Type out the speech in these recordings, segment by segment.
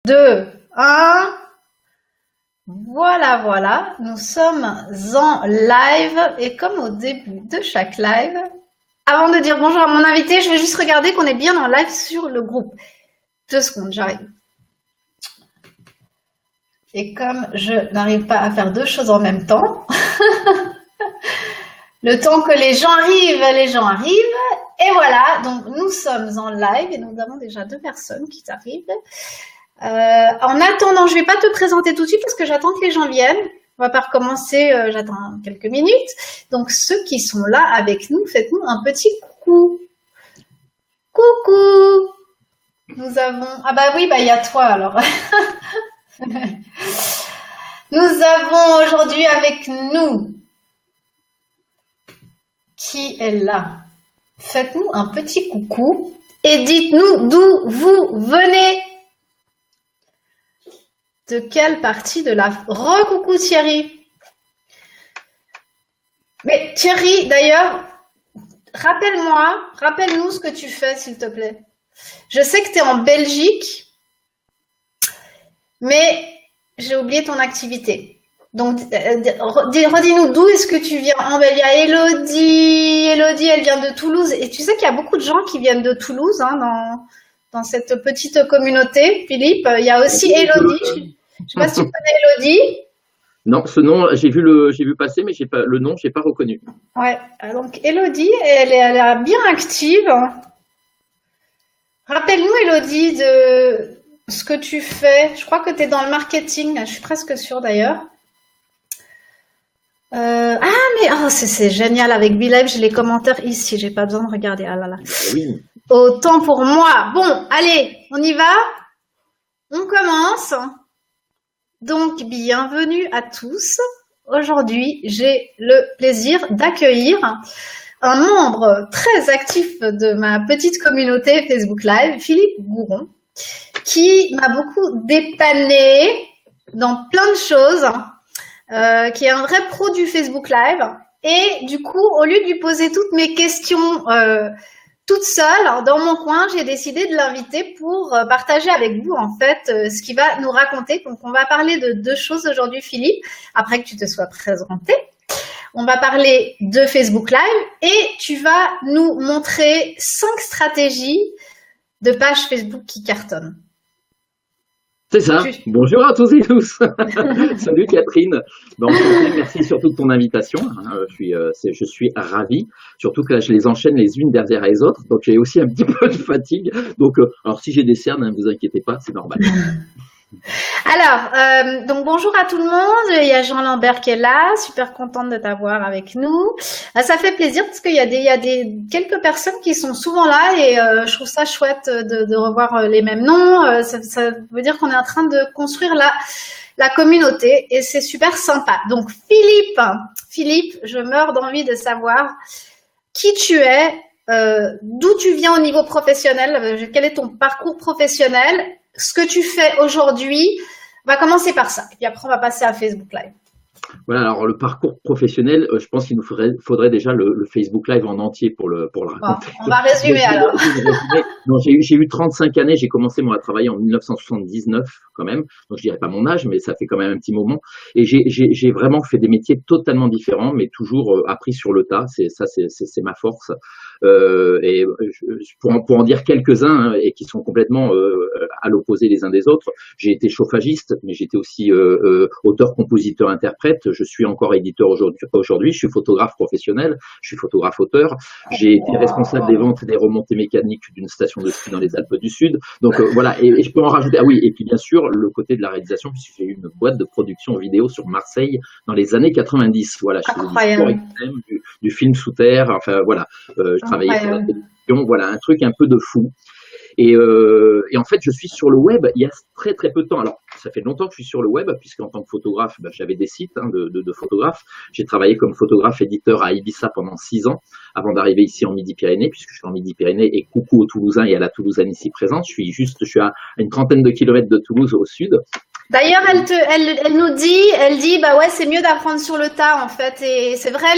2, 1. Voilà, voilà. Nous sommes en live et comme au début de chaque live, avant de dire bonjour à mon invité, je vais juste regarder qu'on est bien en live sur le groupe. 2 secondes, j'arrive. Et comme je n'arrive pas à faire 2 choses en même temps, le temps que les gens arrivent. Et voilà, donc nous sommes en live et nous avons déjà 2 personnes qui arrivent. En attendant, je ne vais pas te présenter tout de suite parce que j'attends que les gens viennent. On va pas recommencer, j'attends quelques minutes. Donc ceux qui sont là avec nous, faites-nous un petit coucou. Coucou. Nous avons... Ah bah oui, bah il y a toi alors. Nous avons aujourd'hui avec nous... Qui est là? Faites-nous un petit coucou et dites-nous d'où vous venez. De quelle partie de la... Re-coucou Thierry. Mais Thierry, d'ailleurs, rappelle-nous ce que tu fais, s'il te plaît. Je sais que tu es en Belgique, mais j'ai oublié ton activité. Donc, redis-nous d'où est-ce que tu viens. Il y a Elodie, elle vient de Toulouse. Et tu sais qu'il y a beaucoup de gens qui viennent de Toulouse hein, dans cette petite communauté. Philippe, il y a aussi Elodie. Je ne sais pas si tu connais Elodie. Non, ce nom, j'ai vu passer, mais le nom, je n'ai pas reconnu. Ouais, donc Elodie, elle est bien active. Rappelle-nous, Elodie, de ce que tu fais. Je crois que tu es dans le marketing. Je suis presque sûre d'ailleurs. C'est génial avec BeLive, j'ai les commentaires ici, j'ai pas besoin de regarder. Ah là là. Oui. Autant pour moi. Bon, allez, on y va. On commence. Donc, bienvenue à tous. Aujourd'hui, j'ai le plaisir d'accueillir un membre très actif de ma petite communauté Facebook Live, Philippe Gouron, qui m'a beaucoup dépanné dans plein de choses. Qui est un vrai pro du Facebook Live. Et du coup, au lieu de lui poser toutes mes questions toute seule, dans mon coin, j'ai décidé de l'inviter pour partager avec vous, en fait, ce qu'il va nous raconter. Donc, on va parler de 2 choses aujourd'hui, Philippe, après que tu te sois présenté. On va parler de Facebook Live et tu vas nous montrer 5 stratégies de pages Facebook qui cartonnent. C'est ça. Bonjour à tous et tous. Salut Catherine. Merci surtout de ton invitation. Je suis ravi. Surtout que là, je les enchaîne les unes derrière les autres. Donc, j'ai aussi un petit peu de fatigue. Donc, alors si j'ai des cernes, ne vous inquiétez pas, c'est normal. Alors, donc bonjour à tout le monde. Il y a Jean Lambert qui est là. Super contente de t'avoir avec nous. Ça fait plaisir parce qu'il y a quelques personnes qui sont souvent là et je trouve ça chouette de revoir les mêmes noms. Ça veut dire qu'on est en train de construire la communauté et c'est super sympa. Donc Philippe, je meurs d'envie de savoir qui tu es, d'où tu viens au niveau professionnel, quel est ton parcours professionnel. Ce que tu fais aujourd'hui, on va commencer par ça. Et puis après, on va passer à Facebook Live. Voilà, alors le parcours professionnel, je pense qu'il nous faudrait déjà le Facebook Live en entier pour le raconter. Bon, on va résumer alors. J'ai eu 35 années, j'ai commencé moi à travailler en 1979 quand même, donc je dirais pas mon âge, mais ça fait quand même un petit moment. Et j'ai vraiment fait des métiers totalement différents, mais toujours appris sur le tas. C'est ma force. Et pour en dire quelques-uns et qui sont complètement à l'opposé les uns des autres, j'ai été chauffagiste, mais j'étais aussi auteur, compositeur, interprète. Je suis encore éditeur aujourd'hui. Je suis photographe professionnel. Je suis photographe-auteur. J'ai été responsable des ventes et des remontées mécaniques d'une station de ski dans les Alpes du Sud. Donc voilà. Et je peux en rajouter. Ah oui. Et puis bien sûr le côté de la réalisation, puisque j'ai eu une boîte de production vidéo sur Marseille dans les années 90. Voilà. Je faisais du sport extrême, du film sous terre. Enfin voilà. Je travaillais pour la télévision. Voilà, un truc un peu de fou. Et en fait, je suis sur le web il y a très très peu de temps. Alors, ça fait longtemps que je suis sur le web, puisqu'en tant que photographe, j'avais des sites de photographes. J'ai travaillé comme photographe éditeur à Ibiza pendant 6 ans, avant d'arriver ici en Midi-Pyrénées, puisque je suis en Midi-Pyrénées. Et coucou aux Toulousains et à la Toulousaine ici présente. Je suis à une trentaine de kilomètres de Toulouse au sud. D'ailleurs, elle nous dit, bah ouais, c'est mieux d'apprendre sur le tas, en fait. Et c'est vrai,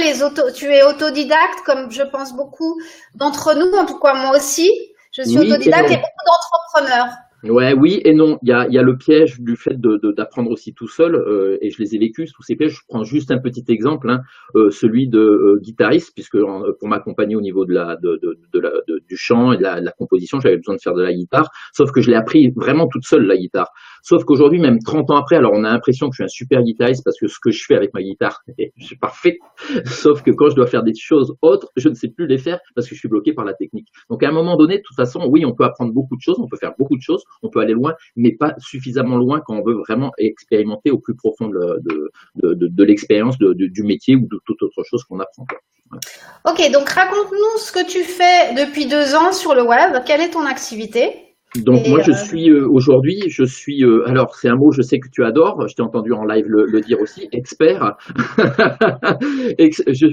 tu es autodidacte, comme je pense beaucoup d'entre nous, en tout cas moi aussi. Je suis autodidacte et beaucoup d'entrepreneurs. Ouais, oui et non. Il y a le piège du fait d'apprendre aussi tout seul, et je les ai vécus, tous ces pièges. Je prends juste un petit exemple, hein, celui de guitariste, puisque pour m'accompagner au niveau du chant et de la composition, j'avais besoin de faire de la guitare, sauf que je l'ai appris vraiment toute seule, la guitare. Sauf qu'aujourd'hui, même 30 ans après, alors on a l'impression que je suis un super guitariste parce que ce que je fais avec ma guitare est parfait, sauf que quand je dois faire des choses autres, je ne sais plus les faire parce que je suis bloqué par la technique. Donc à un moment donné, de toute façon, oui, on peut apprendre beaucoup de choses, on peut faire beaucoup de choses, on peut aller loin, mais pas suffisamment loin quand on veut vraiment expérimenter au plus profond de l'expérience du métier ou de toute autre chose qu'on apprend. Voilà. Ok, donc raconte-nous ce que tu fais depuis 2 ans sur le web. Quelle est ton activité? Donc Et moi je suis aujourd'hui, je suis alors c'est un mot je sais que tu adores, je t'ai entendu en live le dire aussi, expert.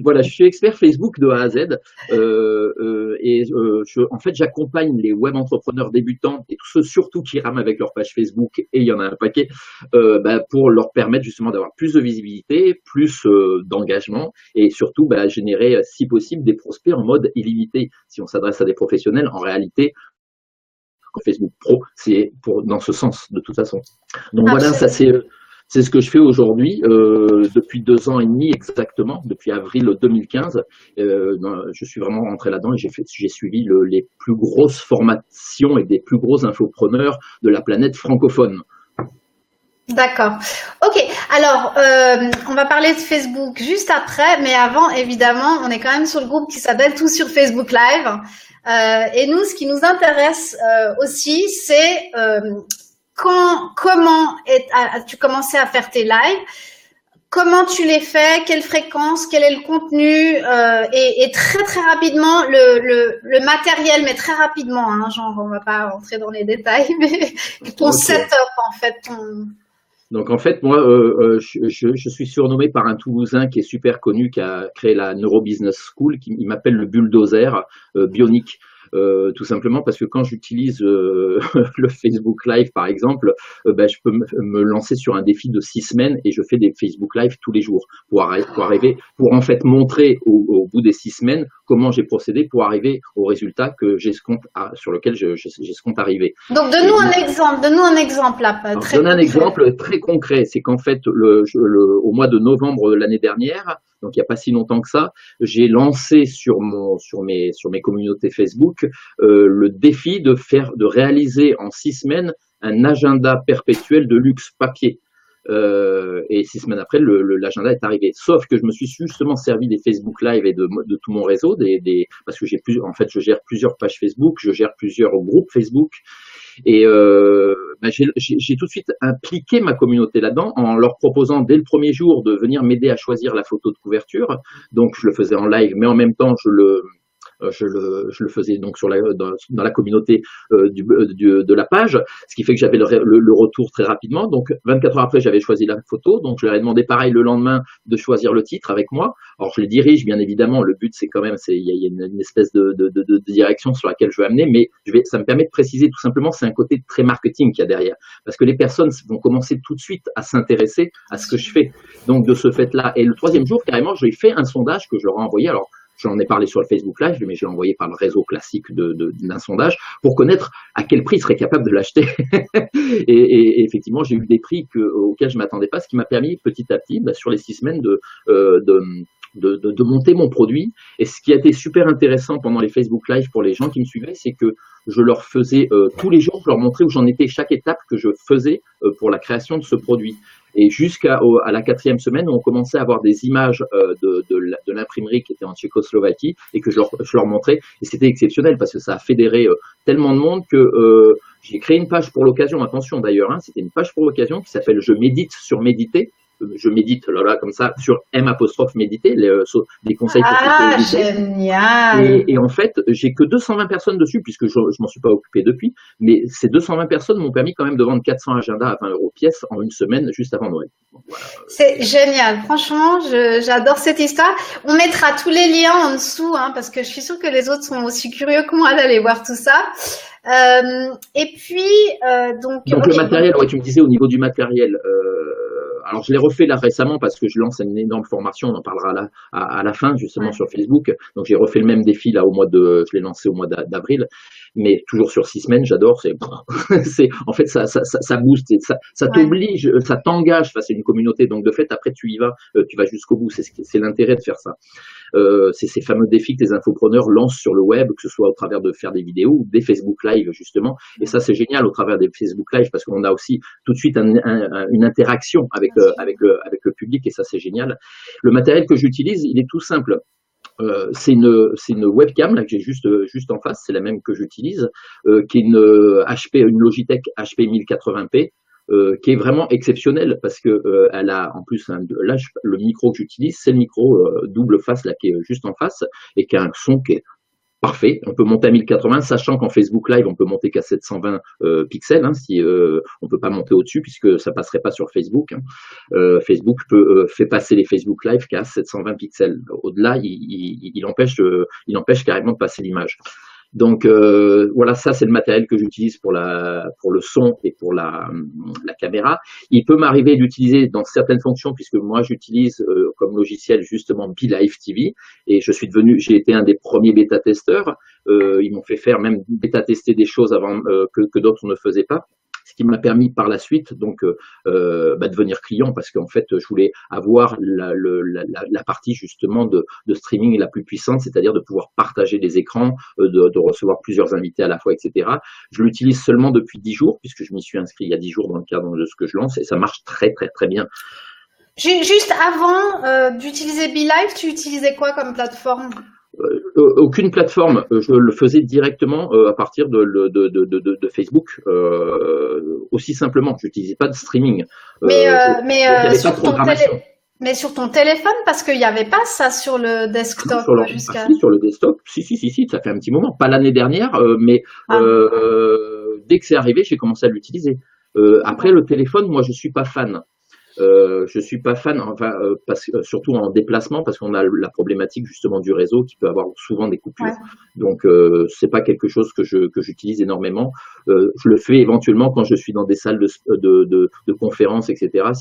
Voilà, je suis expert Facebook de A à Z en fait j'accompagne les web entrepreneurs débutants et tous ceux surtout qui rament avec leur page Facebook et il y en a un paquet pour leur permettre justement d'avoir plus de visibilité, plus d'engagement et surtout générer si possible des prospects en mode illimité. Si on s'adresse à des professionnels, en réalité Facebook Pro, c'est dans ce sens de toute façon. Donc voilà, ça c'est ce que je fais aujourd'hui depuis 2 ans et demi exactement, depuis avril 2015. Je suis vraiment rentré là-dedans et j'ai suivi les plus grosses formations et des plus gros infopreneurs de la planète francophone. D'accord. Ok. Alors, on va parler de Facebook juste après, mais avant, évidemment, on est quand même sur le groupe qui s'appelle Tout sur Facebook Live. Et nous, ce qui nous intéresse aussi, c'est comment as-tu commencé à faire tes lives, comment tu les fais, quelle fréquence, quel est le contenu, et très très rapidement le matériel, mais très rapidement, hein, genre on va pas rentrer dans les détails, mais ton setup en fait, Donc en fait, moi, je suis surnommé par un Toulousain qui est super connu, qui a créé la Neurobusiness School, il m'appelle le bulldozer bionique. Tout simplement parce que quand j'utilise le Facebook Live par exemple, je peux me lancer sur un défi de 6 semaines et je fais des Facebook Live tous les jours pour arriver, pour en fait montrer au bout des 6 semaines comment j'ai procédé pour arriver au résultat que j'escompte sur lequel j'escompte arriver. Donc donne-nous un exemple là. Donne un exemple très concret, c'est qu'en fait au mois de novembre de l'année dernière, donc il n'y a pas si longtemps que ça, j'ai lancé sur mes communautés Facebook le défi de réaliser en 6 semaines un agenda perpétuel de luxe papier. Et 6 semaines après, l'agenda est arrivé. Sauf que je me suis justement servi des Facebook Live et de tout mon réseau, parce que en fait, je gère plusieurs pages Facebook, je gère plusieurs groupes Facebook. Et j'ai tout de suite impliqué ma communauté là-dedans en leur proposant dès le premier jour de venir m'aider à choisir la photo de couverture. Donc je le faisais en live, mais en même temps je le faisais donc dans la communauté de la page, ce qui fait que j'avais le retour très rapidement. Donc 24 heures après, j'avais choisi la photo, donc je leur ai demandé pareil le lendemain de choisir le titre avec moi. Alors je les dirige bien évidemment, le but c'est quand même, il y a une espèce de direction sur laquelle je veux amener, mais ça me permet de préciser tout simplement, c'est un côté très marketing qu'il y a derrière, parce que les personnes vont commencer tout de suite à s'intéresser à ce que je fais. Donc de ce fait-là, et le 3e jour carrément, j'ai fait un sondage que je leur ai envoyé. Alors j'en ai parlé sur le Facebook Live, mais je l'ai envoyé par le réseau classique d'un sondage pour connaître à quel prix ils seraient capables de l'acheter. et effectivement, j'ai eu des prix auxquels je ne m'attendais pas, ce qui m'a permis petit à petit, sur les 6 semaines, de monter mon produit. Et ce qui a été super intéressant pendant les Facebook Live pour les gens qui me suivaient, c'est que je leur faisais tous les jours, je leur montrais où j'en étais, chaque étape que je faisais pour la création de ce produit. Et jusqu'à la 4e semaine, on commençait à avoir des images de l'imprimerie qui était en Tchécoslovaquie et que je leur montrais. Et c'était exceptionnel parce que ça a fédéré tellement de monde que j'ai créé une page pour l'occasion. Attention d'ailleurs, hein, c'était une page pour l'occasion qui s'appelle « Je médite sur méditer ». Je médite là comme ça sur M'méditer, des conseils pour méditer. Génial. Et en fait, j'ai que 220 personnes dessus puisque je m'en suis pas occupé depuis, mais ces 220 personnes m'ont permis quand même de vendre 400 agendas à 20 € pièce en une semaine juste avant Noël. Donc, voilà. C'est génial, franchement, j'adore cette histoire. On mettra tous les liens en dessous, hein, parce que je suis sûre que les autres sont aussi curieux que moi d'aller voir tout ça. Et puis, donc okay. Le matériel, ouais, tu me disais au niveau du matériel. Alors, je l'ai refait là récemment parce que je lance une énorme formation. On en parlera là, à la fin, justement, sur Facebook. Donc, j'ai refait le même défi là je l'ai lancé au mois d'avril. mais toujours sur 6 semaines, j'adore. En fait, ça booste, et ça t'oblige, ça t'engage face à une communauté. Donc de fait, après tu y vas, tu vas jusqu'au bout. C'est l'intérêt de faire ça. C'est ces fameux défis que les infopreneurs lancent sur le web, que ce soit au travers de faire des vidéos ou des Facebook Live justement. Et ça, c'est génial au travers des Facebook Live parce qu'on a aussi tout de suite une interaction avec le public, et ça, c'est génial. Le matériel que j'utilise, il est tout simple. C'est une webcam là que j'ai juste en face, c'est la même que j'utilise, qui est une Logitech HP 1080p. Qui est vraiment exceptionnelle parce que elle a en plus là le micro que j'utilise, c'est le micro double face là qui est juste en face et qui a un son qui est parfait. On peut monter à 1080, sachant qu'en Facebook Live on peut monter qu'à 720 pixels, hein, si on peut pas monter au-dessus puisque ça passerait pas sur Facebook. Hein. Facebook fait passer les Facebook Live qu'à 720 pixels. Au-delà, il empêche carrément de passer l'image. Donc voilà, ça c'est le matériel que j'utilise pour le son et pour la caméra. Il peut m'arriver d'utiliser dans certaines fonctions puisque moi j'utilise comme logiciel justement BeLive TV et j'ai été un des premiers bêta testeurs. Ils m'ont fait faire même bêta tester des choses avant que d'autres ne faisaient pas. Ce qui m'a permis par la suite donc de devenir client parce qu'en fait je voulais avoir la partie justement de streaming la plus puissante, c'est-à-dire de pouvoir partager des écrans, de recevoir plusieurs invités à la fois, etc. Je l'utilise seulement depuis 10 jours puisque je m'y suis inscrit il y a 10 jours dans le cadre de ce que je lance et ça marche très très très bien. Juste avant d'utiliser BeLive, tu utilisais quoi comme plateforme? Aucune plateforme, je le faisais directement à partir de Facebook, aussi simplement. Je n'utilisais pas de streaming. Mais sur ton téléphone, parce qu'il n'y avait pas ça sur le desktop jusqu'à. Sur le desktop, si, ça fait un petit moment. Pas l'année dernière, mais dès que c'est arrivé, j'ai commencé à l'utiliser. Après, le téléphone, moi, je suis pas fan. Je suis pas fan, enfin, surtout en déplacement, parce qu'on a la problématique justement du réseau qui peut avoir souvent des coupures. Ouais. Donc, c'est pas quelque chose que j'utilise énormément. Je le fais éventuellement quand je suis dans des salles de conférences, etc.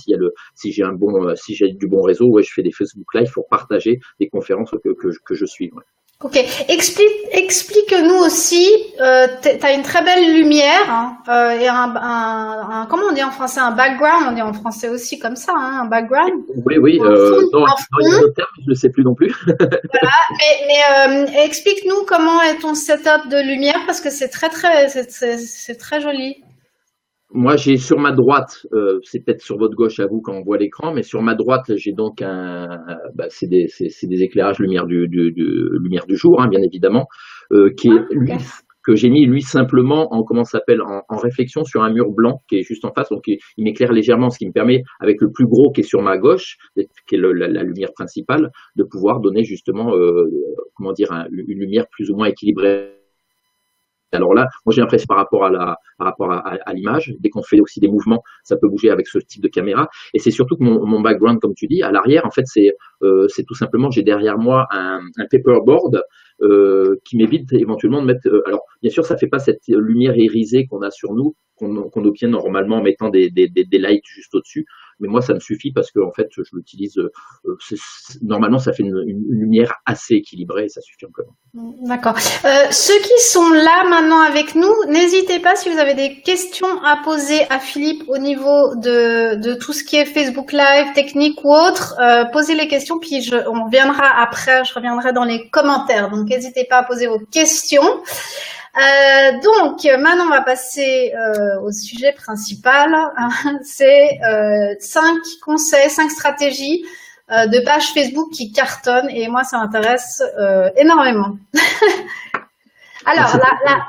Si j'ai du bon réseau, ouais, je fais des Facebook Live pour partager des conférences que je suis. Ouais. Ok, explique-nous aussi, t'as une très belle lumière hein, et comment on dit en français, un background, on dit en français aussi comme ça, hein, un background. Oui, non, il y a un autre terme, je ne sais plus non plus. Voilà, mais explique-nous comment est ton setup de lumière parce que c'est très joli. Moi, j'ai sur ma droite, c'est peut-être sur votre gauche à vous quand on voit l'écran, mais sur ma droite, j'ai donc c'est des éclairages lumière du jour, hein, bien évidemment, qui est lui que j'ai mis lui simplement en réflexion sur un mur blanc qui est juste en face, donc il m'éclaire légèrement, ce qui me permet avec le plus gros qui est sur ma gauche, qui est la lumière principale, de pouvoir donner justement une lumière plus ou moins équilibrée. Alors là, moi j'ai l'impression par rapport à l'image, dès qu'on fait aussi des mouvements, ça peut bouger avec ce type de caméra. Et c'est surtout que mon background, comme tu dis, à l'arrière, en fait, c'est tout simplement, j'ai derrière moi un paperboard qui m'évite éventuellement de mettre. Alors, bien sûr, ça fait pas cette lumière irisée qu'on a sur nous, qu'on obtient normalement en mettant des lights juste au-dessus. Mais moi, ça me suffit parce que en fait, je l'utilise. Normalement, ça fait une lumière assez équilibrée et ça suffit amplement. D'accord. Ceux qui sont là maintenant avec nous, n'hésitez pas si vous avez des questions à poser à Philippe au niveau de tout ce qui est Facebook Live, technique ou autre. Posez les questions, puis je reviendrai dans les commentaires. Donc, n'hésitez pas à poser vos questions. Donc, maintenant, on va passer au sujet principal. C'est 5 conseils, 5 stratégies de pages Facebook qui cartonnent. Et moi, ça m'intéresse énormément. Alors,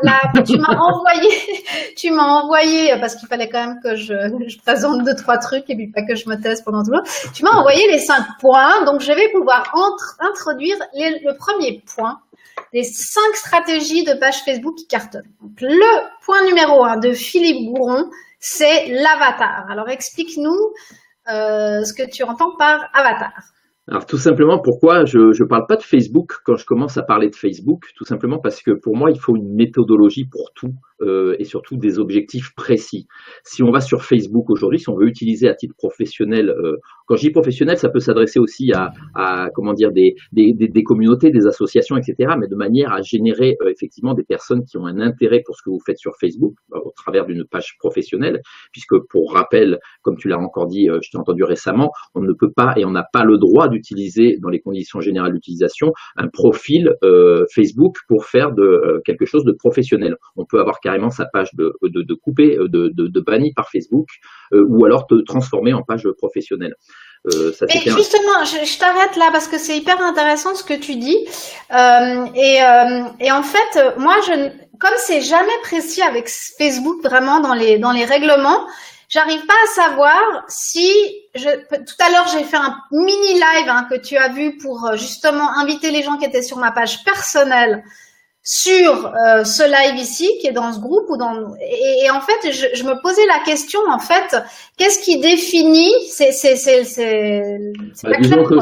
là, tu m'as envoyé, parce qu'il fallait quand même que je présente 2-3 trucs et puis pas que je me taise pendant tout le temps. Tu m'as envoyé les 5 points. Donc, je vais pouvoir introduire le premier point. Les 5 stratégies de page Facebook qui cartonnent. Donc, le point numéro 1 de Philippe Gouron, c'est l'avatar. Alors, explique-nous ce que tu entends par avatar. Alors, tout simplement, pourquoi je parle pas de Facebook quand je commence à parler de Facebook? Tout simplement parce que pour moi, il faut une méthodologie pour tout. et surtout des objectifs précis. Si on va sur Facebook aujourd'hui, si on veut utiliser à titre professionnel, quand je dis professionnel, ça peut s'adresser aussi à comment dire des communautés, des associations, etc., mais de manière à générer effectivement des personnes qui ont un intérêt pour ce que vous faites sur Facebook au travers d'une page professionnelle, puisque pour rappel, comme tu l'as encore dit, je t'ai entendu récemment, on ne peut pas et on n'a pas le droit d'utiliser dans les conditions générales d'utilisation un profil Facebook pour faire de quelque chose de professionnel. On peut avoir carrément sa page de couper, de banni par Facebook, ou alors te transformer en page professionnelle. Ça, mais justement, je t'arrête là parce que c'est hyper intéressant ce que tu dis. Et en fait, moi, comme c'est jamais précis avec Facebook vraiment dans les règlements, j'arrive pas à savoir si tout à l'heure j'ai fait un mini live que tu as vu pour justement inviter les gens qui étaient sur ma page personnelle sur ce live ici qui est dans ce groupe et en fait je me posais la question en fait qu'est-ce qui définit disons que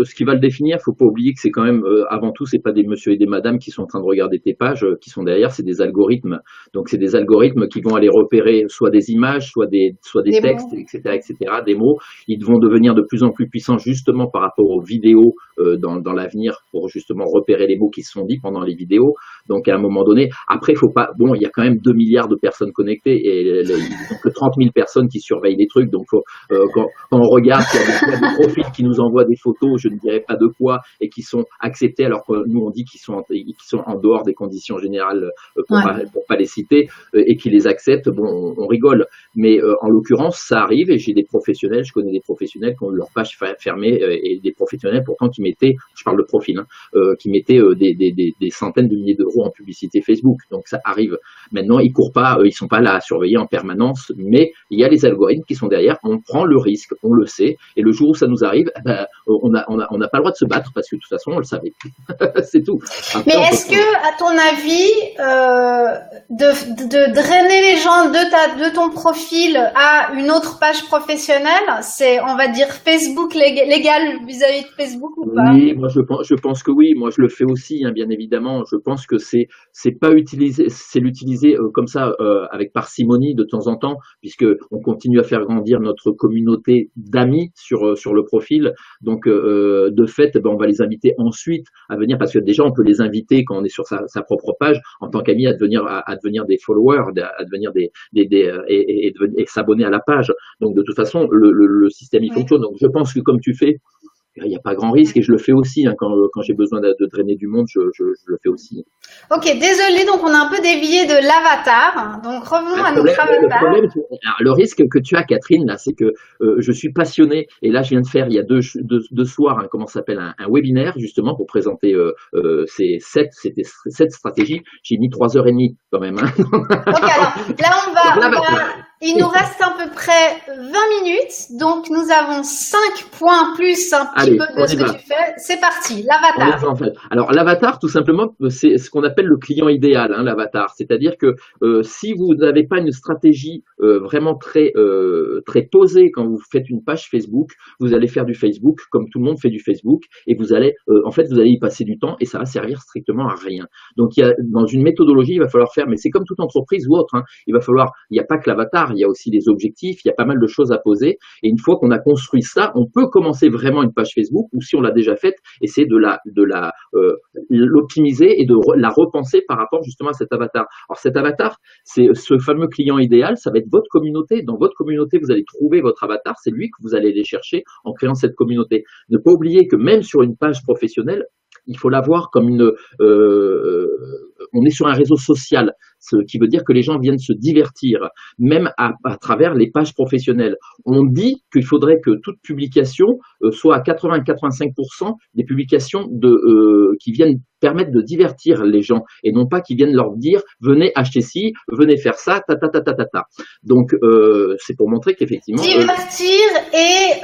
ce qui va le définir, faut pas oublier que c'est quand même avant tout c'est pas des monsieur et des madame qui sont en train de regarder tes pages qui sont derrière, c'est des algorithmes. Donc c'est des algorithmes qui vont aller repérer soit des images, soit des textes, mots. etc., des mots. Ils vont devenir de plus en plus puissants justement par rapport aux vidéos dans l'avenir pour justement repérer les mots qui se sont dits pendant les vidéos. Donc à un moment donné, après faut pas, bon, il y a quand même 2 milliards de personnes connectées et il n'y a que 30 000 personnes qui surveillent les trucs. Donc quand on regarde, il y a des profils qui nous envoient des photos, je ne dirais pas de quoi, et qui sont acceptés alors que nous on dit qu'ils sont en dehors des conditions générales pour pas les citer et qui les acceptent. Bon, on rigole, mais en l'occurrence ça arrive et j'ai des professionnels, je connais des professionnels qui ont leur page fermée et des professionnels pourtant qui mettaient, je parle de profil, qui mettaient des centaines de milliers d'euros en publicité Facebook. Donc ça arrive. Maintenant, ils courent pas, ils sont pas là à surveiller en permanence, mais il y a les algorithmes qui sont derrière. On prend le risque, on le sait, et le jour où ça nous arrive, on n'a pas le droit de se battre parce que de toute façon, on le savait. C'est tout. Après, mais est-ce que, à ton avis, de drainer les gens de ton profil à une autre page professionnelle, c'est, on va dire, Facebook légal vis-à-vis de Facebook ou pas? Oui, moi je pense que oui. Moi je le fais aussi, bien évidemment. Je pense que c'est pas utiliser, c'est l'utiliser comme ça avec parcimonie de temps en temps, puisque on continue à faire grandir notre communauté d'amis sur le profil. Donc de fait, on va les inviter ensuite à venir, parce que déjà on peut les inviter quand on est sur sa propre page en tant qu'amis à devenir des followers, à devenir et s'abonner à la page. Donc de toute façon le système il fonctionne. Donc je pense que comme tu fais, il n'y a pas grand risque et je le fais aussi quand j'ai besoin de drainer du monde, je le fais aussi. Ok, désolé, donc on a un peu dévié de l'avatar. Donc revenons à notre avatar. Le risque que tu as, Catherine, là, c'est que je suis passionné et là je viens de faire il y a deux soirs, comment ça s'appelle, un webinaire justement pour présenter ces 7 stratégies. J'ai mis 3h30 quand même. Hein. Ok, alors là il nous reste à peu près 20 minutes, donc nous avons 5 points plus un petit peu de ce que tu fais. C'est parti, l'avatar. Alors l'avatar, tout simplement, c'est ce qu'on appelle le client idéal, hein, l'avatar. C'est-à-dire que si vous n'avez pas une stratégie vraiment très posée quand vous faites une page Facebook, vous allez faire du Facebook comme tout le monde fait du Facebook et vous allez y passer du temps et ça va servir strictement à rien. Donc il y a dans une méthodologie, il va falloir faire, mais c'est comme toute entreprise ou autre, hein, il n'y a pas que l'avatar. Il y a aussi les objectifs, il y a pas mal de choses à poser. Et une fois qu'on a construit ça, on peut commencer vraiment une page Facebook ou si on l'a déjà faite, essayer de l'optimiser et de la repenser par rapport justement à cet avatar. Alors cet avatar, c'est ce fameux client idéal, ça va être votre communauté. Dans votre communauté, vous allez trouver votre avatar, c'est lui que vous allez aller chercher en créant cette communauté. Ne pas oublier que même sur une page professionnelle, il faut l'avoir comme on est sur un réseau social, ce qui veut dire que les gens viennent se divertir, même à travers les pages professionnelles. On dit qu'il faudrait que toute publication soit à 80-85% des publications qui viennent permettre de divertir les gens et non pas qui viennent leur dire venez acheter ci, venez faire ça, ta. Donc c'est pour montrer qu'effectivement divertir et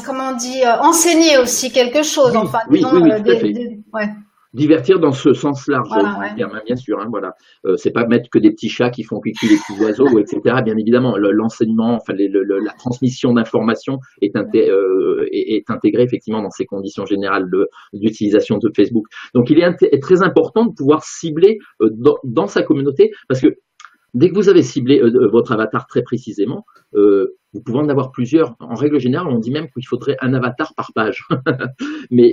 comment on dit enseigner aussi quelque chose. Oui, enfin, oui, disons, tout à fait. Ouais. Divertir dans ce sens large Voilà, du ouais. terme, hein, bien sûr. Hein, voilà. C'est pas mettre que des petits chats qui font cuicui les petits oiseaux, etc. Bien évidemment, l'enseignement, enfin la transmission d'informations est intégrée effectivement dans ces conditions générales d'utilisation de Facebook. Donc, il est très important de pouvoir cibler dans sa communauté, parce que dès que vous avez ciblé votre avatar très précisément, vous pouvez en avoir plusieurs. En règle générale, on dit même qu'il faudrait un avatar par page. Mais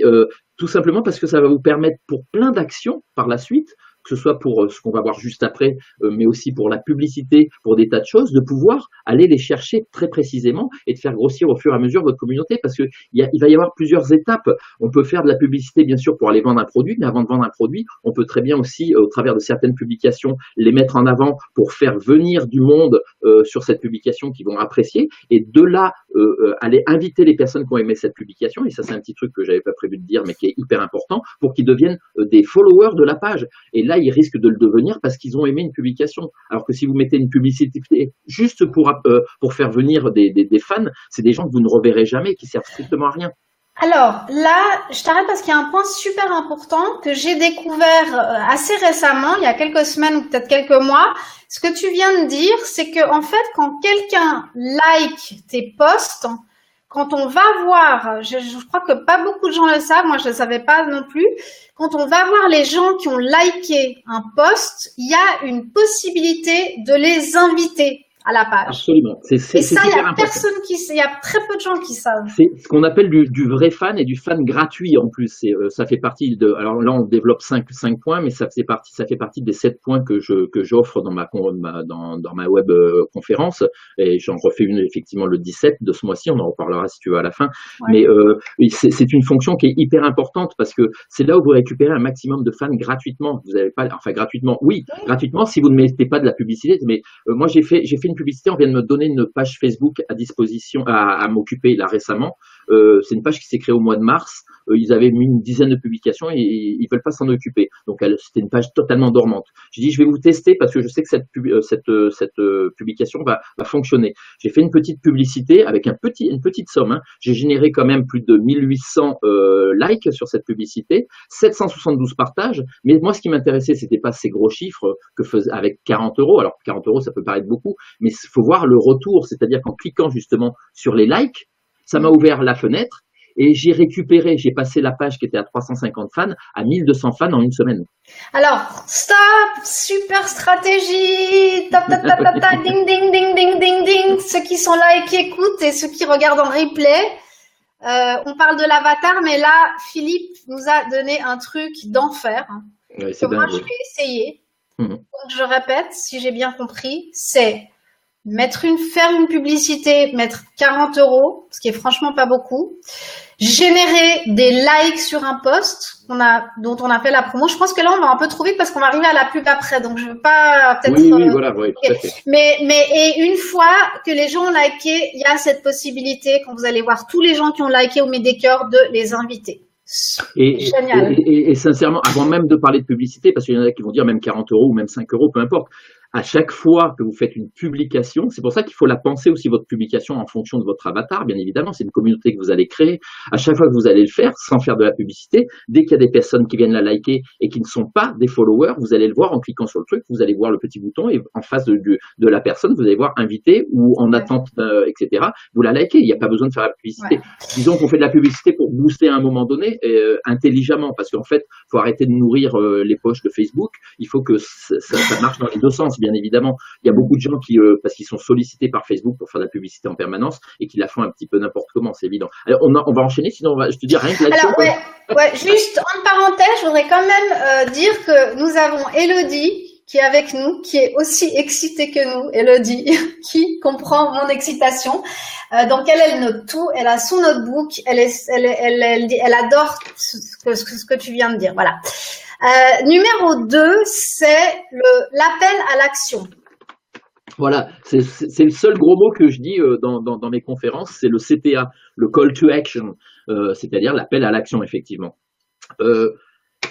tout simplement parce que ça va vous permettre pour plein d'actions par la suite, que ce soit pour ce qu'on va voir juste après, mais aussi pour la publicité, pour des tas de choses, de pouvoir aller les chercher très précisément et de faire grossir au fur et à mesure votre communauté, parce que il va y avoir plusieurs étapes. On peut faire de la publicité, bien sûr, pour aller vendre un produit, mais avant de vendre un produit, on peut très bien aussi, au travers de certaines publications, les mettre en avant pour faire venir du monde sur cette publication qui vont apprécier, et de là, aller inviter les personnes qui ont aimé cette publication, et ça c'est un petit truc que j'avais pas prévu de dire, mais qui est hyper important, pour qu'ils deviennent des followers de la page. Et là, ils risquent de le devenir parce qu'ils ont aimé une publication. Alors que si vous mettez une publicité juste pour faire venir des fans, c'est des gens que vous ne reverrez jamais, qui servent strictement à rien. Alors là, je t'arrête parce qu'il y a un point super important que j'ai découvert assez récemment, il y a quelques semaines ou peut-être quelques mois. Ce que tu viens de dire, c'est que en fait, quand quelqu'un like tes posts, quand on va voir, je crois que pas beaucoup de gens le savent, moi je ne le savais pas non plus, quand on va voir les gens qui ont liké un post, il y a une possibilité de les inviter à la page. Absolument. Et ça, il y super a important. personne il y a très peu de gens qui savent. C'est ce qu'on appelle du vrai fan et du fan gratuit en plus. Ça fait partie de. Alors là, on développe cinq points, mais ça fait partie des 7 points que j'offre dans ma web conférence. Et j'en refais une effectivement le 17 de ce mois-ci. On en reparlera si tu veux à la fin. Ouais. Mais c'est une fonction qui est hyper importante, parce que c'est là où vous récupérez un maximum de fans gratuitement. Vous avez pas, enfin gratuitement, oui, gratuitement si vous ne mettez pas de la publicité. Mais moi, j'ai fait une publicité. On vient de me donner une page Facebook à disposition à m'occuper là récemment. C'est une page qui s'est créée au mois de mars. Ils avaient mis une dizaine de publications et ils veulent pas s'en occuper. Donc c'était une page totalement dormante. J'ai dit, je vais vous tester parce que je sais que cette publication va fonctionner. J'ai fait une petite publicité avec une petite somme. Hein. J'ai généré quand même plus de 1800 likes sur cette publicité, 772 partages. Mais moi, ce qui m'intéressait, c'était pas ces gros chiffres avec 40 euros. Alors 40 euros, ça peut paraître beaucoup, mais il faut voir le retour. C'est-à-dire qu'en cliquant justement sur les likes, ça m'a ouvert la fenêtre et j'ai passé la page qui était à 350 fans à 1200 fans en une semaine. Alors, stop, super stratégie, tap, tap, tap, tap, tap, ding, ding, ding, ding, ding, ding. Ceux qui sont là et qui écoutent et ceux qui regardent en replay, on parle de l'avatar, mais là, Philippe nous a donné un truc d'enfer. Ouais, que moi, je vais essayer. Donc, je répète, si j'ai bien compris, c'est faire une publicité, mettre 40 euros, ce qui est franchement pas beaucoup, générer des likes sur un post dont on a fait la promo. Je pense que là, on va un peu trop vite parce qu'on va arriver à la pub après, donc je veux pas peut-être. Oui, voilà, oui, tout à fait. Et une fois que les gens ont liké, il y a cette possibilité, quand vous allez voir tous les gens qui ont liké ou mis des cœurs, de les inviter. Génial. Et sincèrement, avant même de parler de publicité, parce qu'il y en a qui vont dire même 40 euros ou même 5 euros, peu importe. À chaque fois que vous faites une publication, c'est pour ça qu'il faut la penser aussi, votre publication, en fonction de votre avatar, bien évidemment. C'est une communauté que vous allez créer. À chaque fois que vous allez le faire, sans faire de la publicité, dès qu'il y a des personnes qui viennent la liker et qui ne sont pas des followers, vous allez le voir en cliquant sur le truc, vous allez voir le petit bouton et en face de la personne, vous allez voir invité ou en attente, etc. Vous la likez. Il n'y a pas besoin de faire la publicité. Disons qu'on fait de la publicité pour booster à un moment donné, intelligemment, parce qu'en fait, il faut arrêter de nourrir les poches de Facebook. Il faut que ça marche dans les deux sens. Bien évidemment, il y a beaucoup de gens qui, parce qu'ils sont sollicités par Facebook pour faire de la publicité en permanence et qui la font un petit peu n'importe comment, c'est évident. Alors, on va enchaîner, sinon je te dis rien que là-dessus. Alors, juste en parenthèse, je voudrais quand même dire que nous avons Elodie qui est avec nous, qui est aussi excitée que nous, Elodie, qui comprend mon excitation. Donc elle note tout, elle a son notebook, elle adore ce que tu viens de dire. Voilà. Numéro 2, c'est l'appel à l'action. Voilà, c'est le seul gros mot que je dis dans mes conférences, c'est le CTA, le call to action, c'est-à-dire l'appel à l'action, effectivement.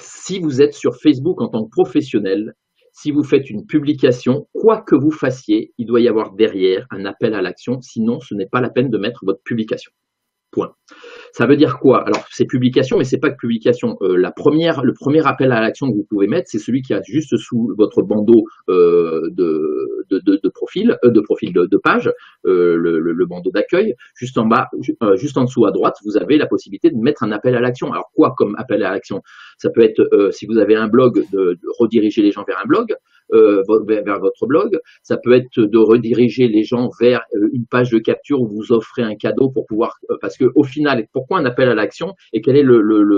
Si vous êtes sur Facebook en tant que professionnel, si vous faites une publication, quoi que vous fassiez, il doit y avoir derrière un appel à l'action, sinon ce n'est pas la peine de mettre votre publication. Point. Ça veut dire quoi? Alors, c'est publication, mais c'est pas que publication. Le premier appel à l'action que vous pouvez mettre, c'est celui qui a juste sous votre bandeau de profil, de page, le bandeau d'accueil. Juste en bas, juste en dessous à droite, vous avez la possibilité de mettre un appel à l'action. Alors, quoi comme appel à l'action? Ça peut être, si vous avez un blog, de rediriger les gens vers un blog, vers votre blog. Ça peut être de rediriger les gens vers une page de capture où vous offrez un cadeau pour pouvoir, parce que au final, pourquoi un appel à l'action et quel est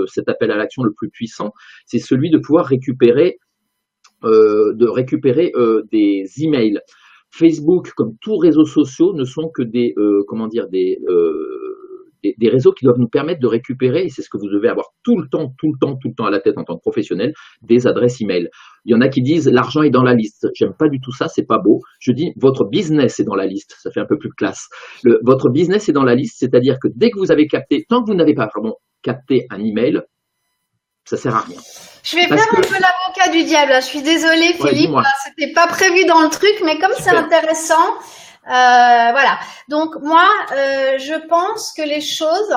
cet appel à l'action le plus puissant? C'est celui de pouvoir récupérer des emails. Facebook, comme tous réseaux sociaux, ne sont que des réseaux qui doivent nous permettre de récupérer, et c'est ce que vous devez avoir tout le temps à la tête en tant que professionnel, des adresses email. Il y en a qui disent l'argent est dans la liste. J'aime pas du tout ça, c'est pas beau. Je dis votre business est dans la liste. Ça fait un peu plus classe. Votre business est dans la liste, c'est-à-dire que dès que vous avez capté, tant que vous n'avez pas capté un email, ça sert à rien. Je vais faire un peu l'avocat du diable. Je suis désolée, Philippe. Ouais, c'était pas prévu dans le truc, mais comme c'est intéressant, voilà. Donc moi, je pense que les choses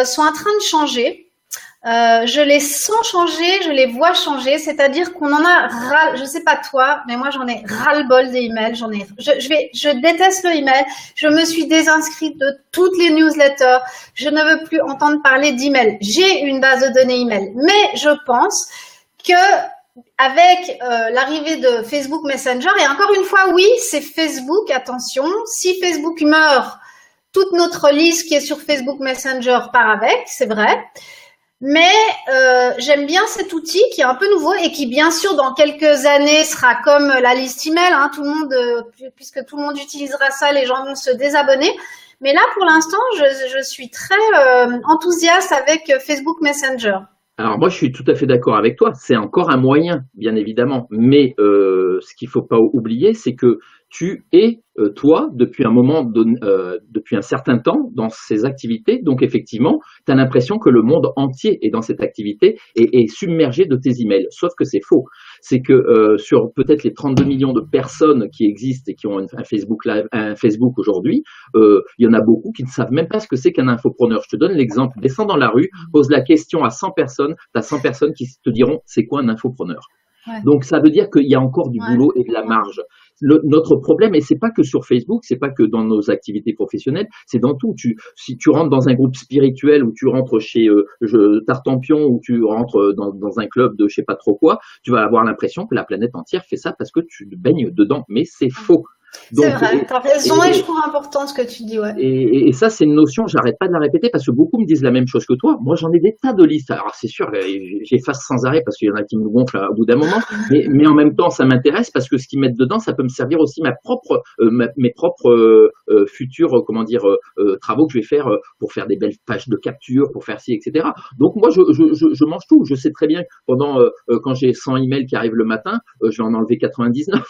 sont en train de changer. Je les sens changer, je les vois changer, c'est-à-dire qu'on en a je sais pas toi, mais moi j'en ai ras-le-bol des emails, je déteste le email, je me suis désinscrite de toutes les newsletters, je ne veux plus entendre parler d'email. J'ai une base de données email, mais je pense que avec l'arrivée de Facebook Messenger, et encore une fois, oui, c'est Facebook, attention, si Facebook meurt, toute notre liste qui est sur Facebook Messenger part avec, c'est vrai. Mais j'aime bien cet outil qui est un peu nouveau et qui, bien sûr, dans quelques années, sera comme la liste email. Hein, puisque tout le monde utilisera ça, les gens vont se désabonner. Mais là, pour l'instant, je suis très enthousiaste avec Facebook Messenger. Alors moi, je suis tout à fait d'accord avec toi. C'est encore un moyen, bien évidemment. Mais ce qu'il faut pas oublier, c'est que tu es, toi, depuis un certain temps dans ces activités. Donc, effectivement, tu as l'impression que le monde entier est dans cette activité et est submergé de tes emails. Sauf que c'est faux. C'est que sur peut-être les 32 millions de personnes qui existent et qui ont un Facebook aujourd'hui, il y en a beaucoup qui ne savent même pas ce que c'est qu'un infopreneur. Je te donne l'exemple. Descends dans la rue, pose la question à 100 personnes. Tu as 100 personnes qui te diront c'est quoi un infopreneur. Ouais. Donc, ça veut dire qu'il y a encore du boulot et de la marge. Notre problème, et c'est pas que sur Facebook, c'est pas que dans nos activités professionnelles, c'est dans tout. Si tu rentres dans un groupe spirituel ou tu rentres chez Tartampion ou tu rentres dans un club de je sais pas trop quoi, tu vas avoir l'impression que la planète entière fait ça parce que tu baignes dedans. Mais c'est faux. C'est vrai, tu as raison et je trouve important ce que tu dis. Ouais. Et ça, c'est une notion, j'arrête pas de la répéter parce que beaucoup me disent la même chose que toi. Moi, j'en ai des tas de listes. Alors, c'est sûr, j'efface sans arrêt parce qu'il y en a qui me gonflent au bout d'un moment. Mais en même temps, ça m'intéresse parce que ce qu'ils mettent dedans, ça peut me servir aussi mes propres futurs, travaux que je vais faire pour faire des belles pages de capture, pour faire ci, etc. Donc, moi, je mange tout. Je sais très bien que quand j'ai 100 emails qui arrivent le matin, je vais en enlever 99.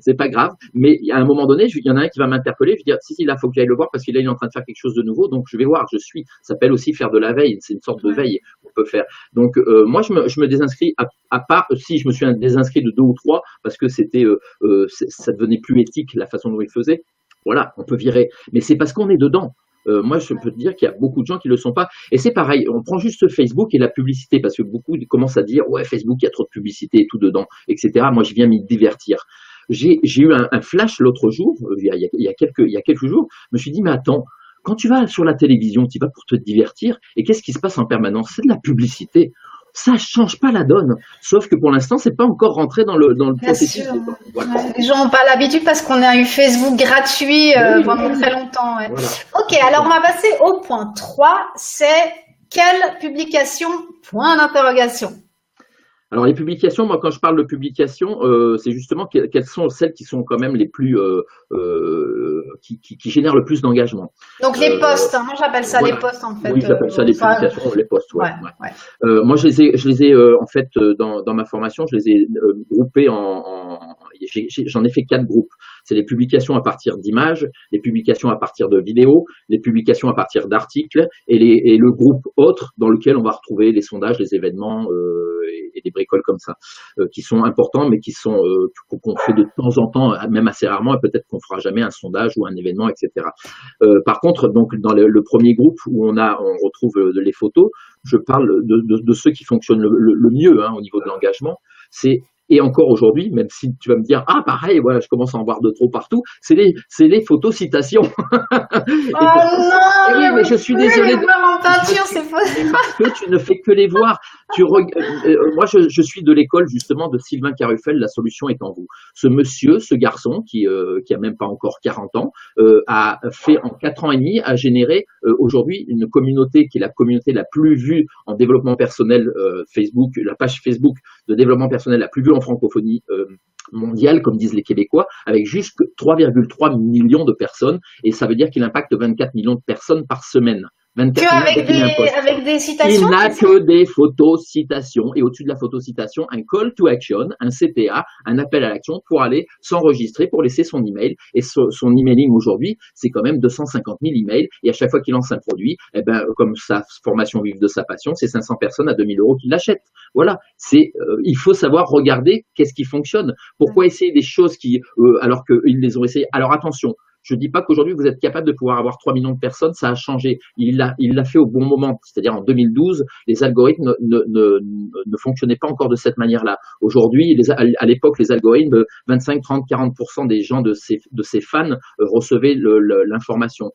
C'est pas grave. Mais à un moment donné, il y en a un qui va m'interpeller, je vais dire, si, là, faut que j'aille le voir parce qu'il est en train de faire quelque chose de nouveau, donc je vais voir, ça s'appelle aussi faire de la veille, c'est une sorte de veille qu'on peut faire. Donc, moi, je me désinscris, à part, si je me suis désinscrit de 2 ou 3, parce que ça devenait plus éthique, la façon dont il faisait. Voilà, on peut virer. Mais c'est parce qu'on est dedans. Moi, je peux te dire qu'il y a beaucoup de gens qui le sont pas. Et c'est pareil, on prend juste Facebook et la publicité, parce que beaucoup commencent à dire, ouais, Facebook, il y a trop de publicité et tout dedans, etc. Moi, je viens m'y divertir. J'ai eu un flash l'autre jour, il y a quelques jours, je me suis dit, mais attends, quand tu vas sur la télévision, tu vas pour te divertir, et qu'est-ce qui se passe en permanence? C'est de la publicité. Ça change pas la donne, sauf que pour l'instant, c'est pas encore rentré dans le processus. Voilà. Ouais, les gens n'ont pas l'habitude parce qu'on a eu Facebook gratuit pendant très longtemps. Ouais. Voilà. Ok, alors on va passer au point 3, c'est quelle publication? Point d'interrogation. Alors les publications, moi quand je parle de publications, c'est justement quelles sont celles qui sont quand même les plus qui génèrent le plus d'engagement. Donc les posts, moi j'appelle ça les posts en fait. Oui, j'appelle ça les publications, les posts. Ouais. Moi je les ai en fait dans ma formation, je les ai groupés j'en ai fait 4 groupes. C'est les publications à partir d'images, les publications à partir de vidéos, les publications à partir d'articles et le groupe autre dans lequel on va retrouver les sondages, les événements et des bricoles comme ça, qui sont importants mais qui sont qu'on fait de temps en temps, même assez rarement, et peut-être qu'on fera jamais un sondage ou un événement, etc. Par contre, donc dans le premier groupe où on retrouve les photos, je parle de ceux qui fonctionnent le mieux au niveau de l'engagement. Et encore aujourd'hui, même si tu vas me dire, ah, pareil, voilà, je commence à en voir de trop partout, c'est les photos citations. Non, oui, mais je suis désolé. Parce que tu ne fais que les voir. Moi, je suis de l'école, justement, de Sylvain Caruffel, la solution est en vous. Ce monsieur, ce garçon, qui a même pas encore 40 ans, a fait en 4 ans et demi, a généré aujourd'hui une communauté qui est la communauté la plus vue en développement personnel Facebook, la page Facebook de développement personnel la plus vue en francophonie mondiale, comme disent les Québécois, avec juste 3,3 millions de personnes, et ça veut dire qu'il impacte 24 millions de personnes par semaine. Avec des citations. Il n'a que des photos citations, et au-dessus de la photo citation, un call to action, un CTA, un appel à l'action pour aller s'enregistrer, pour laisser son email. Et son emailing aujourd'hui, c'est quand même 250 000 emails. Et à chaque fois qu'il lance un produit, comme sa formation Vive de sa passion, c'est 500 personnes à 2000 € qui l'achètent. Voilà. Il faut savoir regarder qu'est-ce qui fonctionne. Pourquoi essayer des choses alors qu'ils les ont essayées. Alors attention. Je dis pas qu'aujourd'hui vous êtes capable de pouvoir avoir 3 millions de personnes, ça a changé. Il l'a fait au bon moment, c'est-à-dire en 2012, les algorithmes ne fonctionnaient pas encore de cette manière-là. Aujourd'hui, à l'époque, les algorithmes, 25, 30, 40% des gens de ses fans recevaient l'information.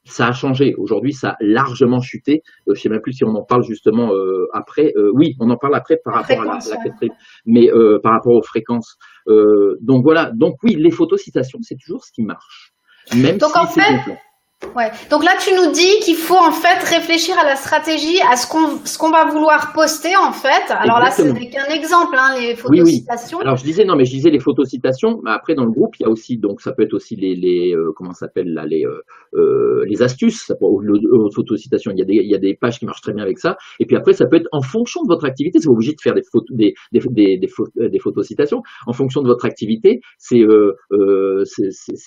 Ça a changé. Aujourd'hui, ça a largement chuté. Je sais même plus si on en parle justement après. Oui, on en parle après par rapport à la quatrième, mais par rapport aux fréquences. Donc voilà. Donc oui, les photocitations, c'est toujours ce qui marche. Même donc si en fait, ouais. Donc là, tu nous dis qu'il faut en fait réfléchir à la stratégie, à ce qu'on va vouloir poster en fait. Alors exactement. là, c'est qu'un exemple, les photocitations. Oui. Alors je disais les photocitations. Mais après dans le groupe, il y a aussi donc ça peut être aussi les comment ça s'appelle là les astuces. Ça peut aux photocitations. Il y a des pages qui marchent très bien avec ça. Et puis après, ça peut être en fonction de votre activité. C'est pas obligé de faire des photocitations. En fonction de votre activité, c'est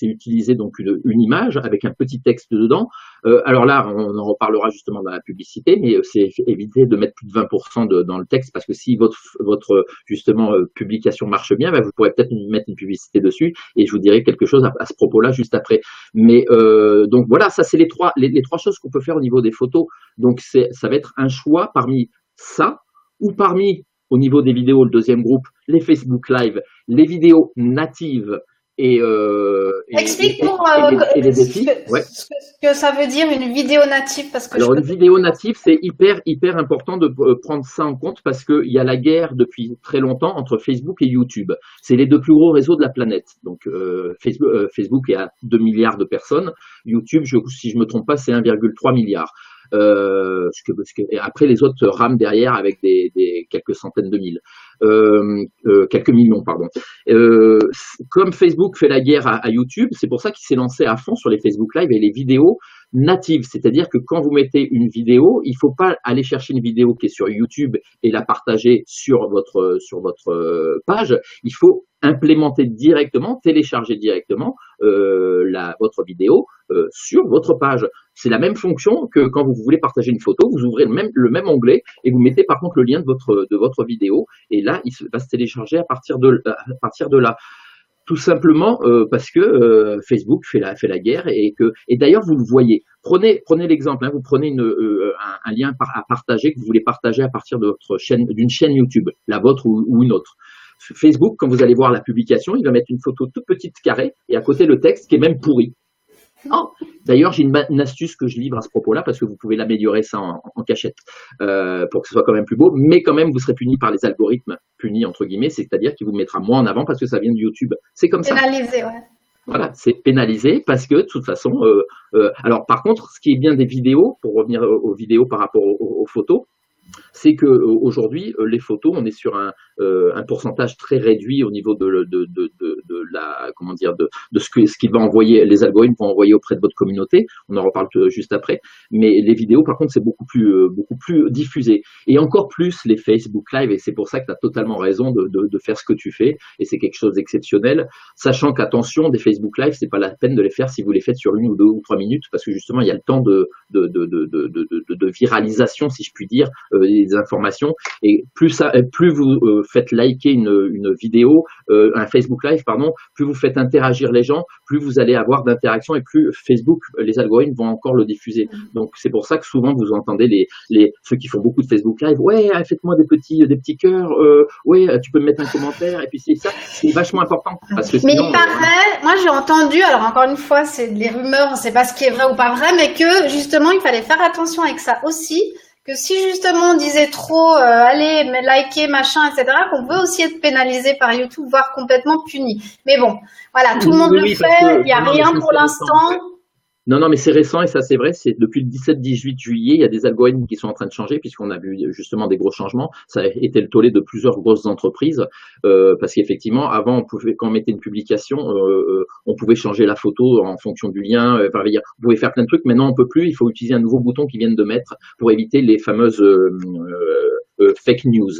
utiliser donc une image avec un petit texte dedans. Alors là, on en reparlera justement dans la publicité, mais c'est éviter de mettre plus de 20% dans le texte, parce que si votre justement publication marche bien, vous pourrez peut-être mettre une publicité dessus, et je vous dirai quelque chose à ce propos-là juste après. Mais donc voilà, ça c'est les trois choses qu'on peut faire au niveau des photos. Donc ça va être un choix parmi ça, ou parmi au niveau des vidéos, le deuxième groupe, les Facebook Live, les vidéos natives. Explique les défis. Ce que ça veut dire une vidéo native, parce que une vidéo native, c'est hyper important de prendre ça en compte, parce qu'il y a la guerre depuis très longtemps entre Facebook et YouTube. C'est les 2 plus gros réseaux de la planète. Donc Facebook est à 2 milliards de personnes. YouTube, si je me trompe pas, c'est 1,3 milliard. Après les autres rament derrière avec des quelques centaines de mille, quelques millions, pardon. Comme Facebook fait la guerre à YouTube, c'est pour ça qu'il s'est lancé à fond sur les Facebook Live et les vidéos natives. C'est-à-dire que quand vous mettez une vidéo, il faut pas aller chercher une vidéo qui est sur YouTube et la partager sur votre page. Il faut implémenter directement, télécharger directement votre vidéo sur votre page. C'est la même fonction que quand vous voulez partager une photo, vous ouvrez le même onglet et vous mettez par contre le lien de votre vidéo, et là il va se télécharger à partir de là. Tout simplement parce que Facebook fait la guerre, et d'ailleurs vous le voyez. Prenez l'exemple, vous prenez un lien à partager que vous voulez partager à partir de d'une chaîne YouTube, la vôtre ou une autre. Facebook, quand vous allez voir la publication, il va mettre une photo toute petite carrée et à côté le texte qui est même pourri. Oh, d'ailleurs, j'ai une astuce que je livre à ce propos-là, parce que vous pouvez l'améliorer ça en cachette pour que ce soit quand même plus beau, mais quand même vous serez puni par les algorithmes, punis entre guillemets, c'est-à-dire qu'il vous mettra moins en avant parce que ça vient de YouTube. C'est comme ça. Pénalisé, ouais. Voilà, c'est pénalisé parce que de toute façon. Alors par contre, ce qui est bien des vidéos, pour revenir aux vidéos par rapport aux photos, c'est que aujourd'hui, les photos, on est sur un pourcentage très réduit au niveau de la, comment dire, de ce qu'il va envoyer, les algorithmes vont envoyer auprès de votre communauté. On en reparle juste après. Mais les vidéos, par contre, c'est beaucoup plus diffusé. Et encore plus les Facebook Live. Et c'est pour ça que tu as totalement raison de faire ce que tu fais. Et c'est quelque chose d'exceptionnel. Sachant qu'attention, des Facebook Live, c'est pas la peine de les faire si vous les faites sur 1 ou 2 ou 3 minutes, parce que justement, il y a le temps de viralisation, si je puis dire, des informations. Et plus vous faites liker une vidéo, un Facebook Live, pardon, plus vous faites interagir les gens, plus vous allez avoir d'interaction et plus Facebook, les algorithmes vont encore le diffuser. Donc c'est pour ça que souvent vous entendez ceux qui font beaucoup de Facebook Live, ouais, faites-moi des petits cœurs, ouais, tu peux me mettre un commentaire, et puis c'est vachement important. Parce que mais sinon, il paraît, moi j'ai entendu, alors encore une fois, c'est des rumeurs, on ne sait pas ce qui est vrai ou pas vrai, mais que justement il fallait faire attention avec ça aussi, que si justement on disait trop, allez, liker, machin, etc., qu'on peut aussi être pénalisé par YouTube, voire complètement puni. Mais bon, voilà, tout le monde le fait, il n'y a rien pour l'instant. Non, mais c'est récent et ça c'est vrai, c'est depuis le 17-18 juillet, il y a des algorithmes qui sont en train de changer puisqu'on a vu justement des gros changements. Ça a été le tollé de plusieurs grosses entreprises parce qu'effectivement, avant, quand on mettait une publication, on pouvait changer la photo en fonction du lien, on pouvait faire plein de trucs. Maintenant, on peut plus, il faut utiliser un nouveau bouton qu'ils viennent de mettre pour éviter les fameuses fake news.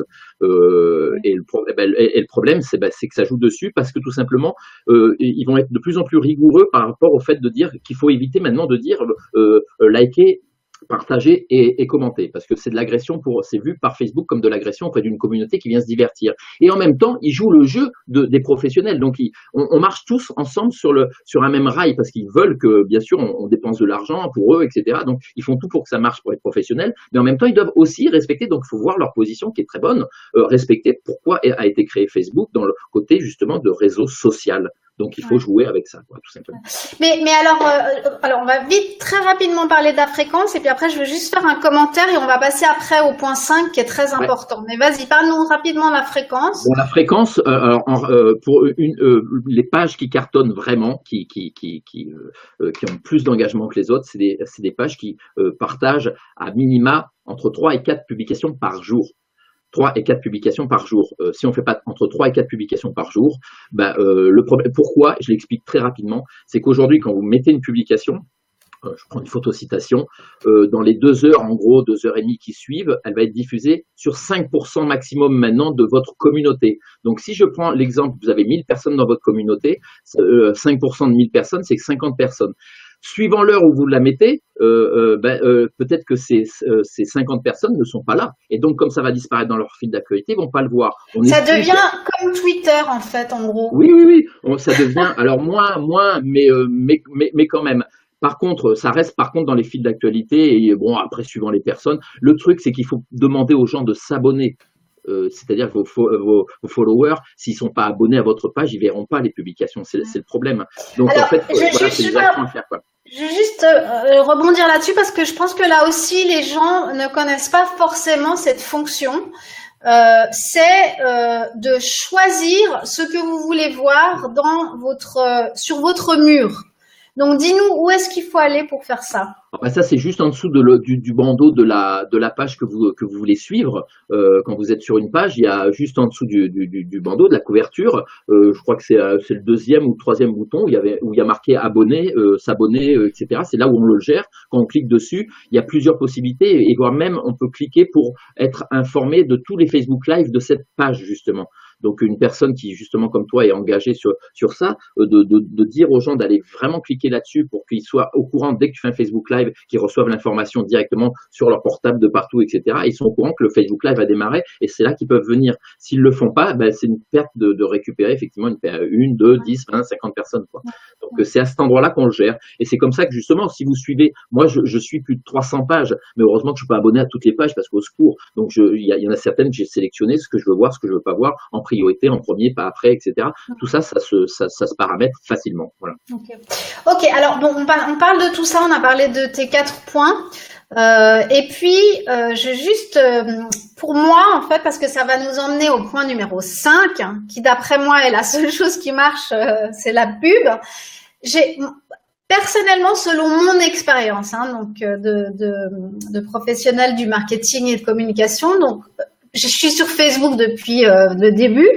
Et le problème, c'est que ça joue dessus parce que tout simplement, ils vont être de plus en plus rigoureux par rapport au fait de dire qu'il faut éviter maintenant de dire liker, partager et commenter, parce que c'est de l'agression c'est vu par Facebook comme de l'agression auprès d'une communauté qui vient se divertir. Et en même temps, ils jouent le jeu des professionnels. Donc, on marche tous ensemble sur un même rail parce qu'ils veulent que, bien sûr, on dépense de l'argent pour eux, etc. Donc, ils font tout pour que ça marche pour être professionnels, mais en même temps, ils doivent aussi respecter. Donc, il faut voir leur position qui est très bonne, respecter pourquoi a été créé Facebook dans le côté justement de réseau social. Donc, il faut jouer avec ça, quoi, tout simplement. Mais alors, on va vite, très rapidement parler de la fréquence, et puis après, je veux juste faire un commentaire, et on va passer après au point 5, qui est très important. Mais vas-y, parle-nous rapidement de la fréquence. Bon, la fréquence, pour les pages qui cartonnent vraiment, qui ont plus d'engagement que les autres, c'est des pages qui partagent à minima entre 3 et 4 publications par jour. 3 et 4 publications par jour. Si on fait pas entre 3 et 4 publications par jour, le problème, pourquoi, je l'explique très rapidement, c'est qu'aujourd'hui, quand vous mettez une publication, je prends une photocitation, dans les 2 heures, en gros, 2 heures et demie qui suivent, elle va être diffusée sur 5% maximum maintenant de votre communauté. Donc, si je prends l'exemple, vous avez 1000 personnes dans votre communauté, 5% de 1000 personnes, c'est 50 personnes. Suivant l'heure où vous la mettez, peut-être que ces 50 personnes ne sont pas là. Et donc, comme ça va disparaître dans leur fil d'actualité, ils vont pas le voir. Ça devient comme Twitter, en fait, en gros. Oui. Ça devient, alors moins, mais quand même. Par contre, ça reste dans les fils d'actualité et bon, après, suivant les personnes. Le truc, c'est qu'il faut demander aux gens de s'abonner. C'est-à-dire que vos followers, s'ils sont pas abonnés à votre page, ils verront pas les publications. C'est le problème. Donc, alors, en fait, c'est des actions à faire, quoi. Je vais juste rebondir là-dessus parce que je pense que là aussi, les gens ne connaissent pas forcément cette fonction. C'est de choisir ce que vous voulez voir sur votre mur. Donc, dis-nous où est-ce qu'il faut aller pour faire ça. Ça, c'est juste en dessous du bandeau de la page que vous voulez suivre. Quand vous êtes sur une page, il y a juste en dessous du bandeau, de la couverture, je crois que c'est le 2e ou 3e bouton où il y a marqué abonner, s'abonner, etc. C'est là où on le gère. Quand on clique dessus, il y a plusieurs possibilités et voire même on peut cliquer pour être informé de tous les Facebook Live de cette page, justement. Donc, une personne qui, justement, comme toi, est engagée sur ça, de dire aux gens d'aller vraiment cliquer là-dessus pour qu'ils soient au courant dès que tu fais un Facebook Live, qu'ils reçoivent l'information directement sur leur portable de partout, etc. Ils sont au courant que le Facebook Live a démarré et c'est là qu'ils peuvent venir. S'ils le font pas, c'est une perte de récupérer effectivement une, 2, 10, 20, 50 personnes, quoi. Donc, c'est à cet endroit-là qu'on le gère. Et c'est comme ça que, justement, si vous suivez, moi, je suis plus de 300 pages, mais heureusement que je suis pas abonné à toutes les pages parce qu'au secours. Donc, il y en a certaines que j'ai sélectionnées, ce que je veux voir, ce que je veux pas voir, en priorité, en premier, pas après, etc. Tout ça, ça se paramètre facilement. Voilà. Ok, alors bon, on parle de tout ça, on a parlé de tes 4 points. Et puis, pour moi, en fait, parce que ça va nous emmener au point numéro 5, qui d'après moi est la seule chose qui marche, c'est la pub. personnellement, selon mon expérience, hein, donc de professionnel du marketing et de communication, donc je suis sur Facebook depuis le début.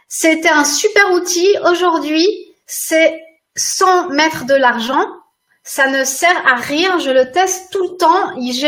C'était un super outil. Aujourd'hui, c'est sans mettre de l'argent. Ça ne sert à rien, je le teste tout le temps. Il y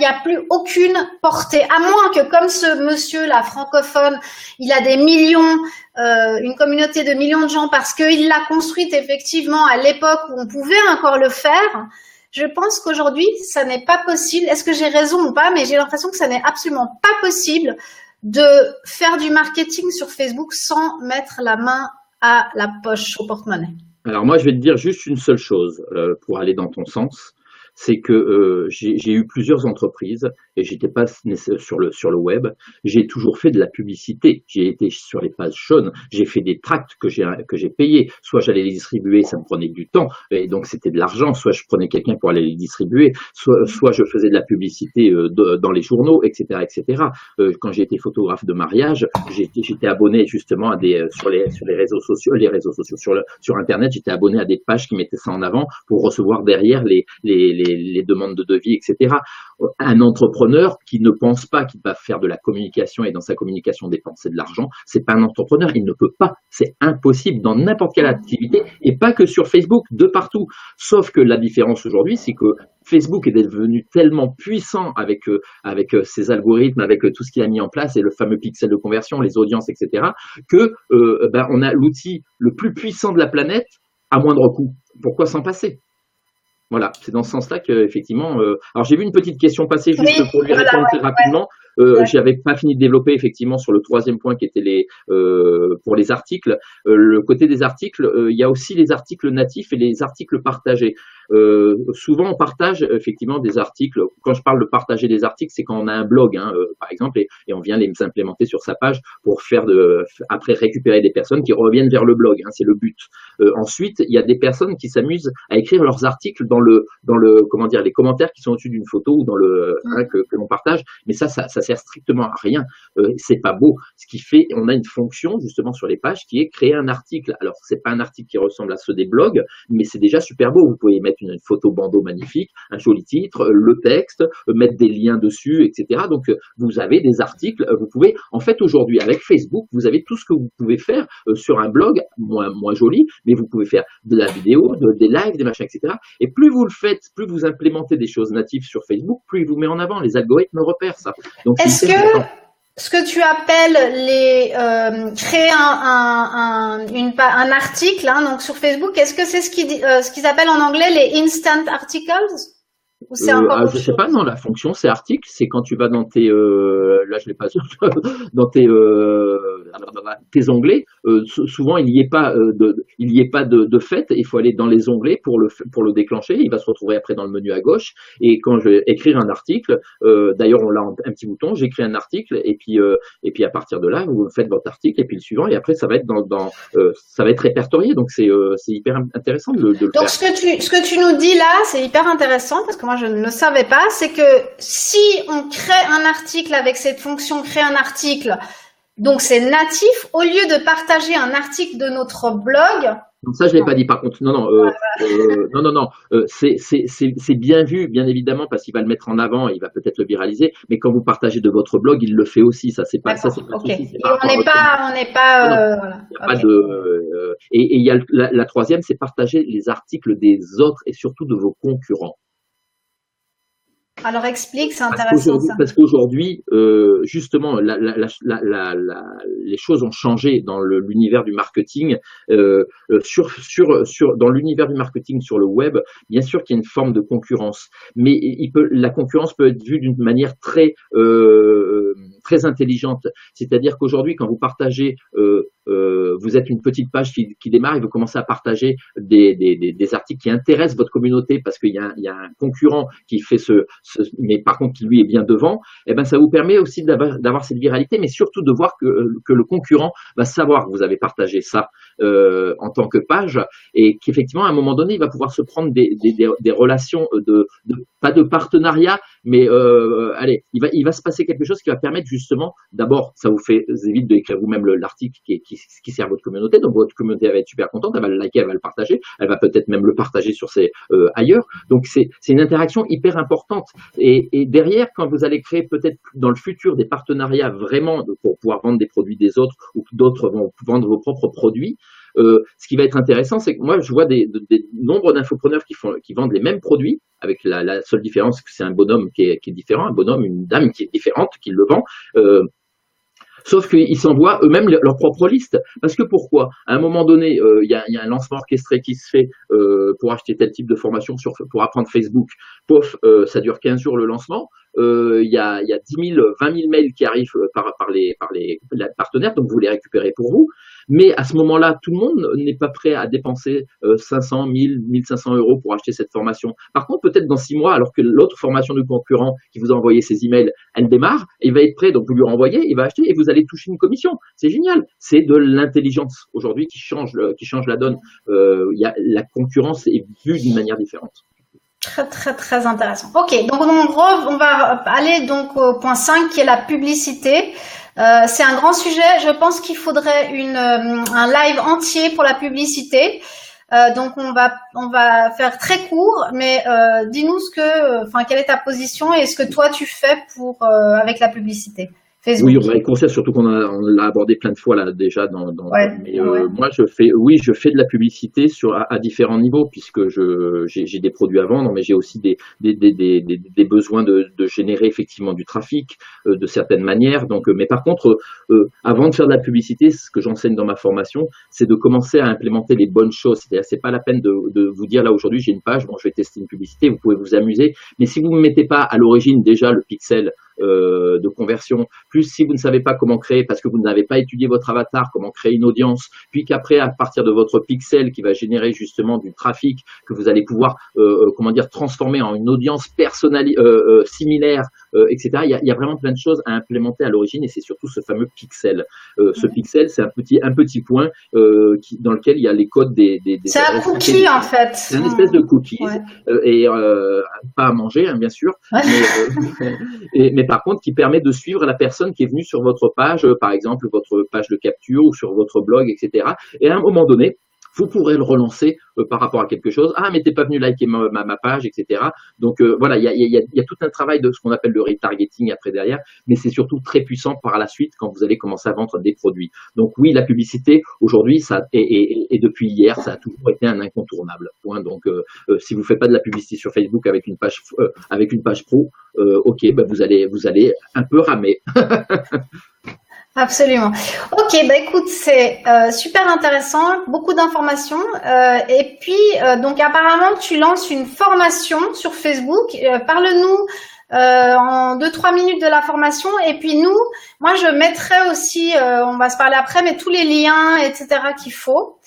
a plus aucune portée, à moins que comme ce monsieur là francophone, il a des millions, une communauté de millions de gens parce qu'il l'a construite effectivement à l'époque où on pouvait encore le faire. Je pense qu'aujourd'hui, ça n'est pas possible. Est-ce que j'ai raison ou pas? Mais j'ai l'impression que ça n'est absolument pas possible de faire du marketing sur Facebook sans mettre la main à la poche, au porte-monnaie. Alors moi, je vais te dire juste une seule chose pour aller dans ton sens, c'est que j'ai eu plusieurs entreprises et j'étais pas sur le web. J'ai toujours fait de la publicité. J'ai été sur les pages jaunes. J'ai fait des tracts que j'ai payés. Soit j'allais les distribuer, ça me prenait du temps et donc c'était de l'argent. Soit je prenais quelqu'un pour aller les distribuer. Soit je faisais de la publicité dans les journaux, etc., etc. Quand j'ai été photographe de mariage, j'étais abonné justement à sur les réseaux sociaux, sur Internet. J'étais abonné à des pages qui mettaient ça en avant pour recevoir derrière les demandes de devis, etc. Un entrepreneur qui ne pense pas qu'il va faire de la communication et dans sa communication dépenser de l'argent, c'est pas un entrepreneur, il ne peut pas, c'est impossible dans n'importe quelle activité et pas que sur Facebook, de partout. Sauf que la différence aujourd'hui, c'est que Facebook est devenu tellement puissant avec ses algorithmes, avec tout ce qu'il a mis en place et le fameux pixel de conversion, les audiences, etc., que on a l'outil le plus puissant de la planète à moindre coût. Pourquoi s'en passer? Voilà, c'est dans ce sens-là qu'effectivement. Alors j'ai vu une petite question passer juste pour lui répondre très rapidement. J'avais pas fini de développer effectivement sur le troisième point qui était pour les articles. Le côté des articles, il y a aussi les articles natifs et les articles partagés. Souvent on partage effectivement des articles. Quand je parle de partager des articles, c'est quand on a un blog, hein, par exemple, et on vient les implémenter sur sa page pour après récupérer des personnes qui reviennent vers le blog. Hein, c'est le but. Ensuite, il y a des personnes qui s'amusent à écrire leurs articles dans le comment dire, les commentaires qui sont au-dessus d'une photo ou dans que l'on partage. Mais ça sert strictement à rien. C'est pas beau. Ce qui fait, on a une fonction justement sur les pages qui est créer un article. Alors c'est pas un article qui ressemble à ceux des blogs, mais c'est déjà super beau. Vous pouvez mettre une photo bandeau magnifique, un joli titre, le texte, mettre des liens dessus, etc. Donc vous avez des articles. Vous pouvez, en fait, aujourd'hui avec Facebook, vous avez tout ce que vous pouvez faire sur un blog, moins joli, mais vous pouvez faire de la vidéo, des lives, des machins, etc. Et plus vous le faites, plus vous implémentez des choses natives sur Facebook, plus il vous met en avant. Les algorithmes repèrent ça. Donc, est-ce que ce que tu appelles créer un article, hein, donc sur Facebook, est-ce que c'est ce qu'ils appellent en anglais les instant articles? Ou c'est encore je sais pas, non, la fonction c'est article, c'est quand tu vas dans tes là je l'ai pas sûr, dans tes onglets, souvent il y est pas de fait, il faut aller dans les onglets pour le déclencher, il va se retrouver après dans le menu à gauche et quand je vais écrire un article, d'ailleurs on l'a un petit bouton, j'écris un article et puis à partir de là vous faites votre article et puis le suivant et après ça va être ça va être répertorié, donc c'est hyper intéressant de le faire. Donc ce que tu nous dis là, c'est hyper intéressant parce que moi je ne le savais pas, c'est que si on crée un article avec cette fonction créer un article, donc c'est natif, au lieu de partager un article de notre blog. Non, ça je l'ai pas dit par contre. Non, c'est bien vu, bien évidemment, parce qu'il va le mettre en avant, il va peut-être le viraliser. Mais quand vous partagez de votre blog, il le fait aussi. Ça c'est pas souci. On n'est pas. Et il y a la troisième, c'est partager les articles des autres et surtout de vos concurrents. Alors explique, c'est intéressant ça. Parce qu'aujourd'hui, justement, les choses ont changé dans l'univers du marketing. Dans l'univers du marketing sur le web, bien sûr qu'il y a une forme de concurrence, mais la concurrence peut être vue d'une manière très intelligente. C'est-à-dire qu'aujourd'hui, quand vous partagez, vous êtes une petite page qui démarre et vous commencez à partager des articles qui intéressent votre communauté parce qu'il y a un concurrent qui fait mais par contre qui lui est bien devant, eh ben ça vous permet aussi d'avoir cette viralité, mais surtout de voir que le concurrent va savoir que vous avez partagé ça en tant que page, et qu'effectivement, à un moment donné, il va pouvoir se prendre des relations pas de partenariat, mais allez, il va se passer quelque chose qui va permettre justement, d'abord, ça vous évite d'écrire vous-même l'article qui sert à votre communauté, donc votre communauté va être super contente, elle va le liker, elle va le partager, elle va peut-être même le partager sur ses ailleurs. Donc c'est une interaction hyper importante. Et derrière, quand vous allez créer peut-être dans le futur des partenariats vraiment pour pouvoir vendre des produits des autres, ou que d'autres vont vendre vos propres produits, ce qui va être intéressant, c'est que moi, je vois des nombres d'infopreneurs qui vendent les mêmes produits, avec la seule différence que c'est un bonhomme qui est différent, un bonhomme, une dame qui est différente, qui le vend. Sauf qu'ils s'envoient eux-mêmes leur propre liste. Parce que pourquoi? À un moment donné, il y a un lancement orchestré qui se fait pour acheter tel type de formation pour apprendre Facebook. Pof, ça dure 15 jours le lancement. Il y a 10 000, 20 000 mails qui arrivent par les partenaires, donc vous les récupérez pour vous. Mais à ce moment-là, tout le monde n'est pas prêt à dépenser 500, 1000, 1500 euros pour acheter cette formation. Par contre, peut-être dans 6 mois, alors que l'autre formation du concurrent qui vous a envoyé ses emails, elle démarre, il va être prêt, donc vous lui renvoyez, il va acheter et vous allez toucher une commission. C'est génial. C'est de l'intelligence aujourd'hui qui change la donne. La concurrence est vue d'une manière différente. Très, très, très intéressant. Ok, donc on va aller donc au point 5 qui est la publicité. C'est un grand sujet. Je pense qu'il faudrait un live entier pour la publicité. Donc on va faire très court, mais dis-nous quelle est ta position et ce que toi tu fais avec la publicité. Facebook. Oui, on va les conseils, surtout qu'on l'a abordé plein de fois là déjà moi je fais de la publicité à différents niveaux, puisque j'ai des produits à vendre, mais j'ai aussi des besoins de générer effectivement du trafic de certaines manières. Donc, mais par contre, avant de faire de la publicité, ce que j'enseigne dans ma formation, c'est de commencer à implémenter les bonnes choses. C'est-à-dire, c'est pas la peine de vous dire là aujourd'hui j'ai une page, bon je vais tester une publicité, vous pouvez vous amuser, mais si vous ne mettez pas à l'origine déjà le pixel de conversion, plus si vous ne savez pas comment créer, parce que vous n'avez pas étudié votre avatar, comment créer une audience, puis qu'après à partir de votre pixel qui va générer justement du trafic que vous allez pouvoir transformer en une audience personnalisée, similaire, etc. Il y a vraiment plein de choses à implémenter à l'origine, et c'est surtout ce fameux pixel. Ce pixel, c'est un petit point dans lequel il y a les codes des c'est un cookie en fait. C'est une espèce de cookies, et pas à manger, hein, bien sûr, mais par contre qui permet de suivre la personne qui est venue sur votre page, par exemple votre page de capture ou sur votre blog, etc. Et à un moment donné, vous pourrez le relancer par rapport à quelque chose. Ah, mais t'es pas venu liker ma page, etc. Donc voilà, il y a tout un travail de ce qu'on appelle le retargeting après derrière, mais c'est surtout très puissant par la suite quand vous allez commencer à vendre des produits. Donc oui, la publicité aujourd'hui, ça et depuis hier, ça a toujours été un incontournable. Point. Donc si vous faites pas de la publicité sur Facebook avec une page pro, ok, vous allez un peu ramer. Absolument. Ok, écoute, c'est super intéressant, beaucoup d'informations. Et puis, donc apparemment, tu lances une formation sur Facebook. Parle-nous en 2-3 minutes de la formation. Et puis moi, je mettrai aussi, on va se parler après, mais tous les liens, etc. qu'il faut.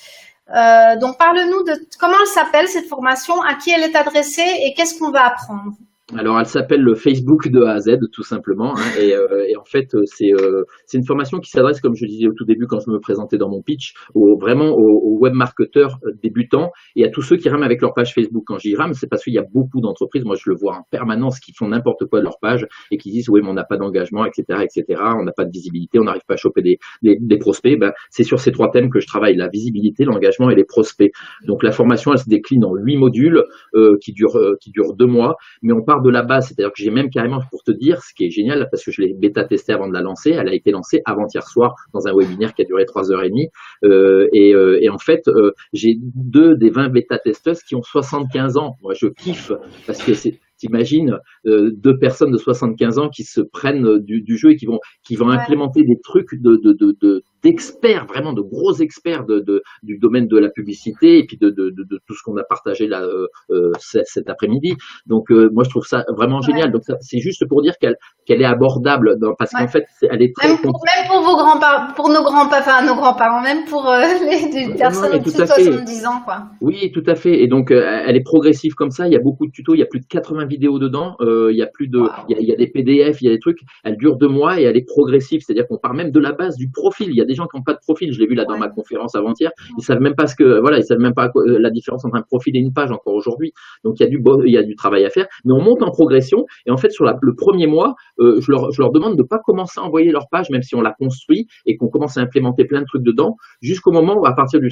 Donc, parle-nous de comment elle s'appelle cette formation, à qui elle est adressée et qu'est-ce qu'on va apprendre. Alors, elle s'appelle le Facebook de A à Z, tout simplement, hein, et en fait, c'est une formation qui s'adresse, comme je disais au tout début quand je me présentais dans mon pitch, vraiment aux webmarketeurs débutants et à tous ceux qui rament avec leur page Facebook. Quand j'y rame, c'est parce qu'il y a beaucoup d'entreprises, moi je le vois en permanence, qui font n'importe quoi de leur page et qui disent oui, mais on n'a pas d'engagement, etc., etc. On n'a pas de visibilité, on n'arrive pas à choper des prospects. C'est sur ces 3 thèmes que je travaille: la visibilité, l'engagement et les prospects. Donc la formation, elle se décline en 8 modules qui durent 2 mois, mais on part de la base, c'est-à-dire que j'ai même carrément, pour te dire, ce qui est génial, parce que je l'ai bêta-testée avant de la lancer, elle a été lancée avant-hier soir dans un webinaire qui a duré 3h30, et en fait, j'ai 2 des 20 bêta-testeuses qui ont 75 ans. Moi, je kiffe, parce que t'imagines 2 personnes de 75 ans qui se prennent du jeu et qui vont implémenter des trucs d'experts, vraiment de gros experts du domaine de la publicité et puis de tout ce qu'on a partagé là cet après-midi. Donc moi je trouve ça vraiment génial. Donc c'est juste pour dire qu'elle est abordable parce qu'en fait elle est très même pour vos grands-parents, pour nos grands-parents, même pour les personnes au-dessus de 70 ans, quoi. Oui, tout à fait. Et donc elle est progressive comme ça. Il y a beaucoup de tutos. Il y a plus de 80 vidéos dedans. Il y a plus de, il y a des PDF, il y a des trucs. Elle dure 2 mois et elle est progressive. C'est-à-dire qu'on part même de la base du profil. Il y a des gens qui n'ont pas de profil. Je l'ai vu là dans ma conférence avant-hier. Ils savent même pas ils savent même pas la différence entre un profil et une page encore aujourd'hui. Donc il y a du travail à faire. Mais on monte en progression. Et en fait, sur le premier mois, je leur demande de pas commencer à envoyer leur page, même si on l'a construit et qu'on commence à implémenter plein de trucs dedans, jusqu'au moment où, à partir de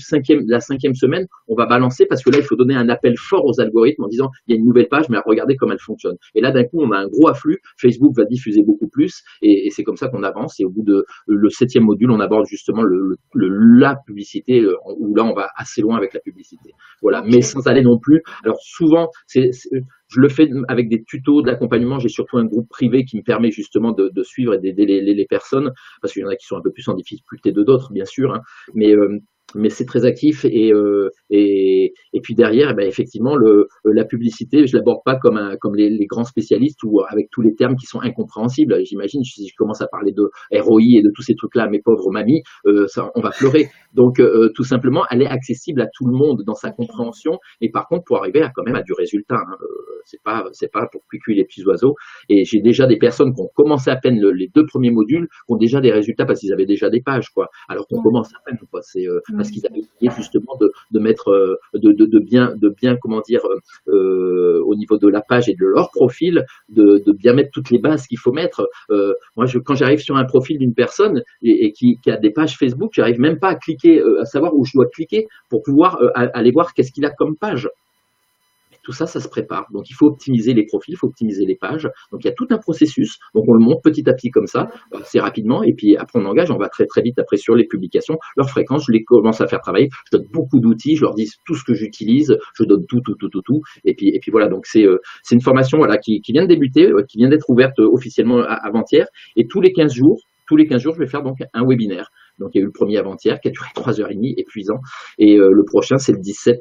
la 5e semaine, on va balancer, parce que là, il faut donner un appel fort aux algorithmes en disant, il y a une nouvelle page, mais regardez comment elle fonctionne. Et là, d'un coup, on a un gros afflux. Facebook va diffuser beaucoup plus, et c'est comme ça qu'on avance. Et au bout de le 7e module, on aborde justement la publicité, où là, on va assez loin avec la publicité. Voilà, mais sans aller non plus. Alors souvent, je le fais avec des tutos de l'accompagnement. J'ai surtout un groupe privé qui me permet justement de suivre et d'aider les personnes, parce qu'il y en a qui sont un peu plus en difficulté de d'autres, bien sûr, hein, mais c'est très actif et puis derrière, effectivement, la publicité, je l'aborde pas comme les grands spécialistes ou avec tous les termes qui sont incompréhensibles. J'imagine, si je commence à parler de ROI et de tous ces trucs-là à mes pauvres mamies, on va pleurer. Donc, tout simplement, elle est accessible à tout le monde dans sa compréhension, et par contre, pour arriver quand même à du résultat, hein, c'est pas pour cuire les petits oiseaux. Et j'ai déjà des personnes qui ont commencé à peine les 2 premiers modules, qui ont déjà des résultats parce qu'ils avaient déjà des pages, quoi. Alors qu'on commence à peine, quoi. C'est parce qu'ils avaient essayé justement de mettre, de bien, comment dire, au niveau de la page et de leur profil, de bien mettre toutes les bases qu'il faut mettre. Moi, quand j'arrive sur un profil d'une personne et qui a des pages Facebook, j'arrive même pas à cliquer, à savoir où je dois cliquer pour pouvoir aller voir qu'est-ce qu'il a comme page. Tout ça, ça se prépare. Donc, il faut optimiser les profils, il faut optimiser les pages. Donc, il y a tout un processus. Donc, on le monte petit à petit comme ça, assez rapidement. Et puis, après, on engage. On va très, très vite après sur les publications. Leur fréquence, je les commence à faire travailler. Je donne beaucoup d'outils. Je leur dis tout ce que j'utilise. Je donne tout. Et puis voilà. Donc, c'est une formation, voilà, qui vient de débuter, qui vient d'être ouverte officiellement avant-hier. Et tous les 15 jours, je vais faire donc un webinaire. Donc, il y a eu le premier avant-hier qui a duré 3h30, épuisant. Et le prochain, c'est le 17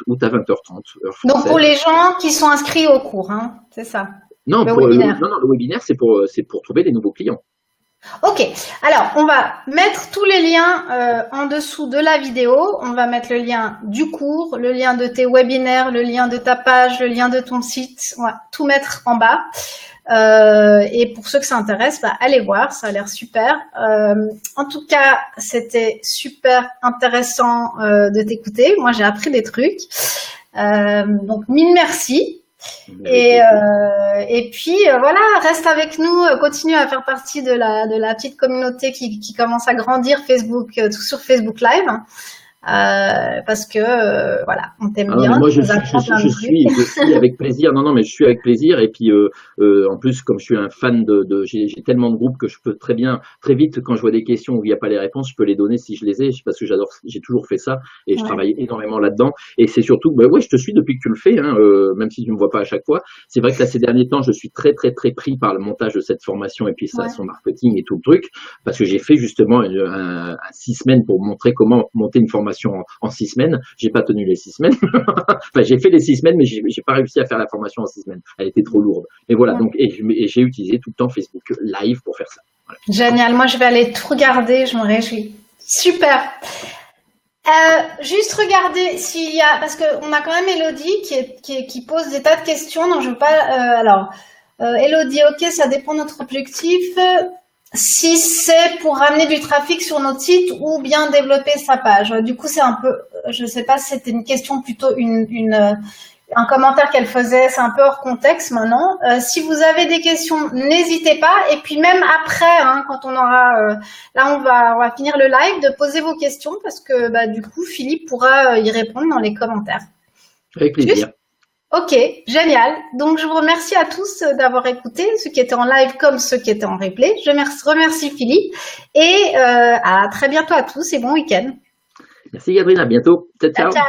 août à 20h30, heure française. Donc, pour les gens qui sont inscrits au cours, hein, c'est ça? Non, le webinaire, c'est pour trouver des nouveaux clients. Ok, alors on va mettre tous les liens en dessous de la vidéo. On va mettre le lien du cours, le lien de tes webinaires, le lien de ta page, le lien de ton site. On va tout mettre en bas. Et pour ceux que ça intéresse, allez voir, ça a l'air super. En tout cas, c'était super intéressant de t'écouter. Moi, j'ai appris des trucs. Donc, mille merci. Et puis voilà, reste avec nous, continue à faire partie de la petite communauté qui commence à grandir sur Facebook Live. Parce que voilà, on t'aime bien. Moi, je suis avec plaisir. Non, mais je suis avec plaisir. Et puis, en plus, comme je suis un fan j'ai tellement de groupes que je peux très vite, quand je vois des questions où il n'y a pas les réponses, je peux les donner si je les ai, parce que j'ai toujours fait ça et je travaille énormément là-dedans. Et c'est surtout, je te suis depuis que tu le fais, hein, même si tu me vois pas à chaque fois. C'est vrai que là, ces derniers temps, je suis très, très, très pris par le montage de cette formation et puis son marketing et tout le truc, parce que j'ai fait justement un 6 semaines pour montrer comment monter une formation en 6 semaines. J'ai pas tenu les 6 semaines. Enfin, j'ai fait les 6 semaines, mais j'ai pas réussi à faire la formation en 6 semaines. Elle était trop lourde. Et voilà. Donc, et j'ai utilisé tout le temps Facebook Live pour faire ça. Voilà. Génial. Moi, je vais aller tout regarder. Je me réjouis. Super. Juste regarder s'il y a, parce que on a quand même Elodie qui pose des tas de questions. Donc, je veux pas. Elodie, ok, ça dépend de notre objectif. Si c'est pour ramener du trafic sur notre site ou bien développer sa page. Du coup, c'est un peu, je sais pas si c'était une question, plutôt un commentaire qu'elle faisait, c'est un peu hors contexte maintenant. Si vous avez des questions, n'hésitez pas. Et puis même après, hein, quand on aura, là on va finir le live, de poser vos questions parce que du coup, Philippe pourra y répondre dans les commentaires. Avec plaisir. Ok, génial. Donc, je vous remercie à tous d'avoir écouté, ceux qui étaient en live comme ceux qui étaient en replay. Je remercie Philippe et à très bientôt à tous et bon week-end. Merci Gabrielle, à bientôt. Ciao. Ciao.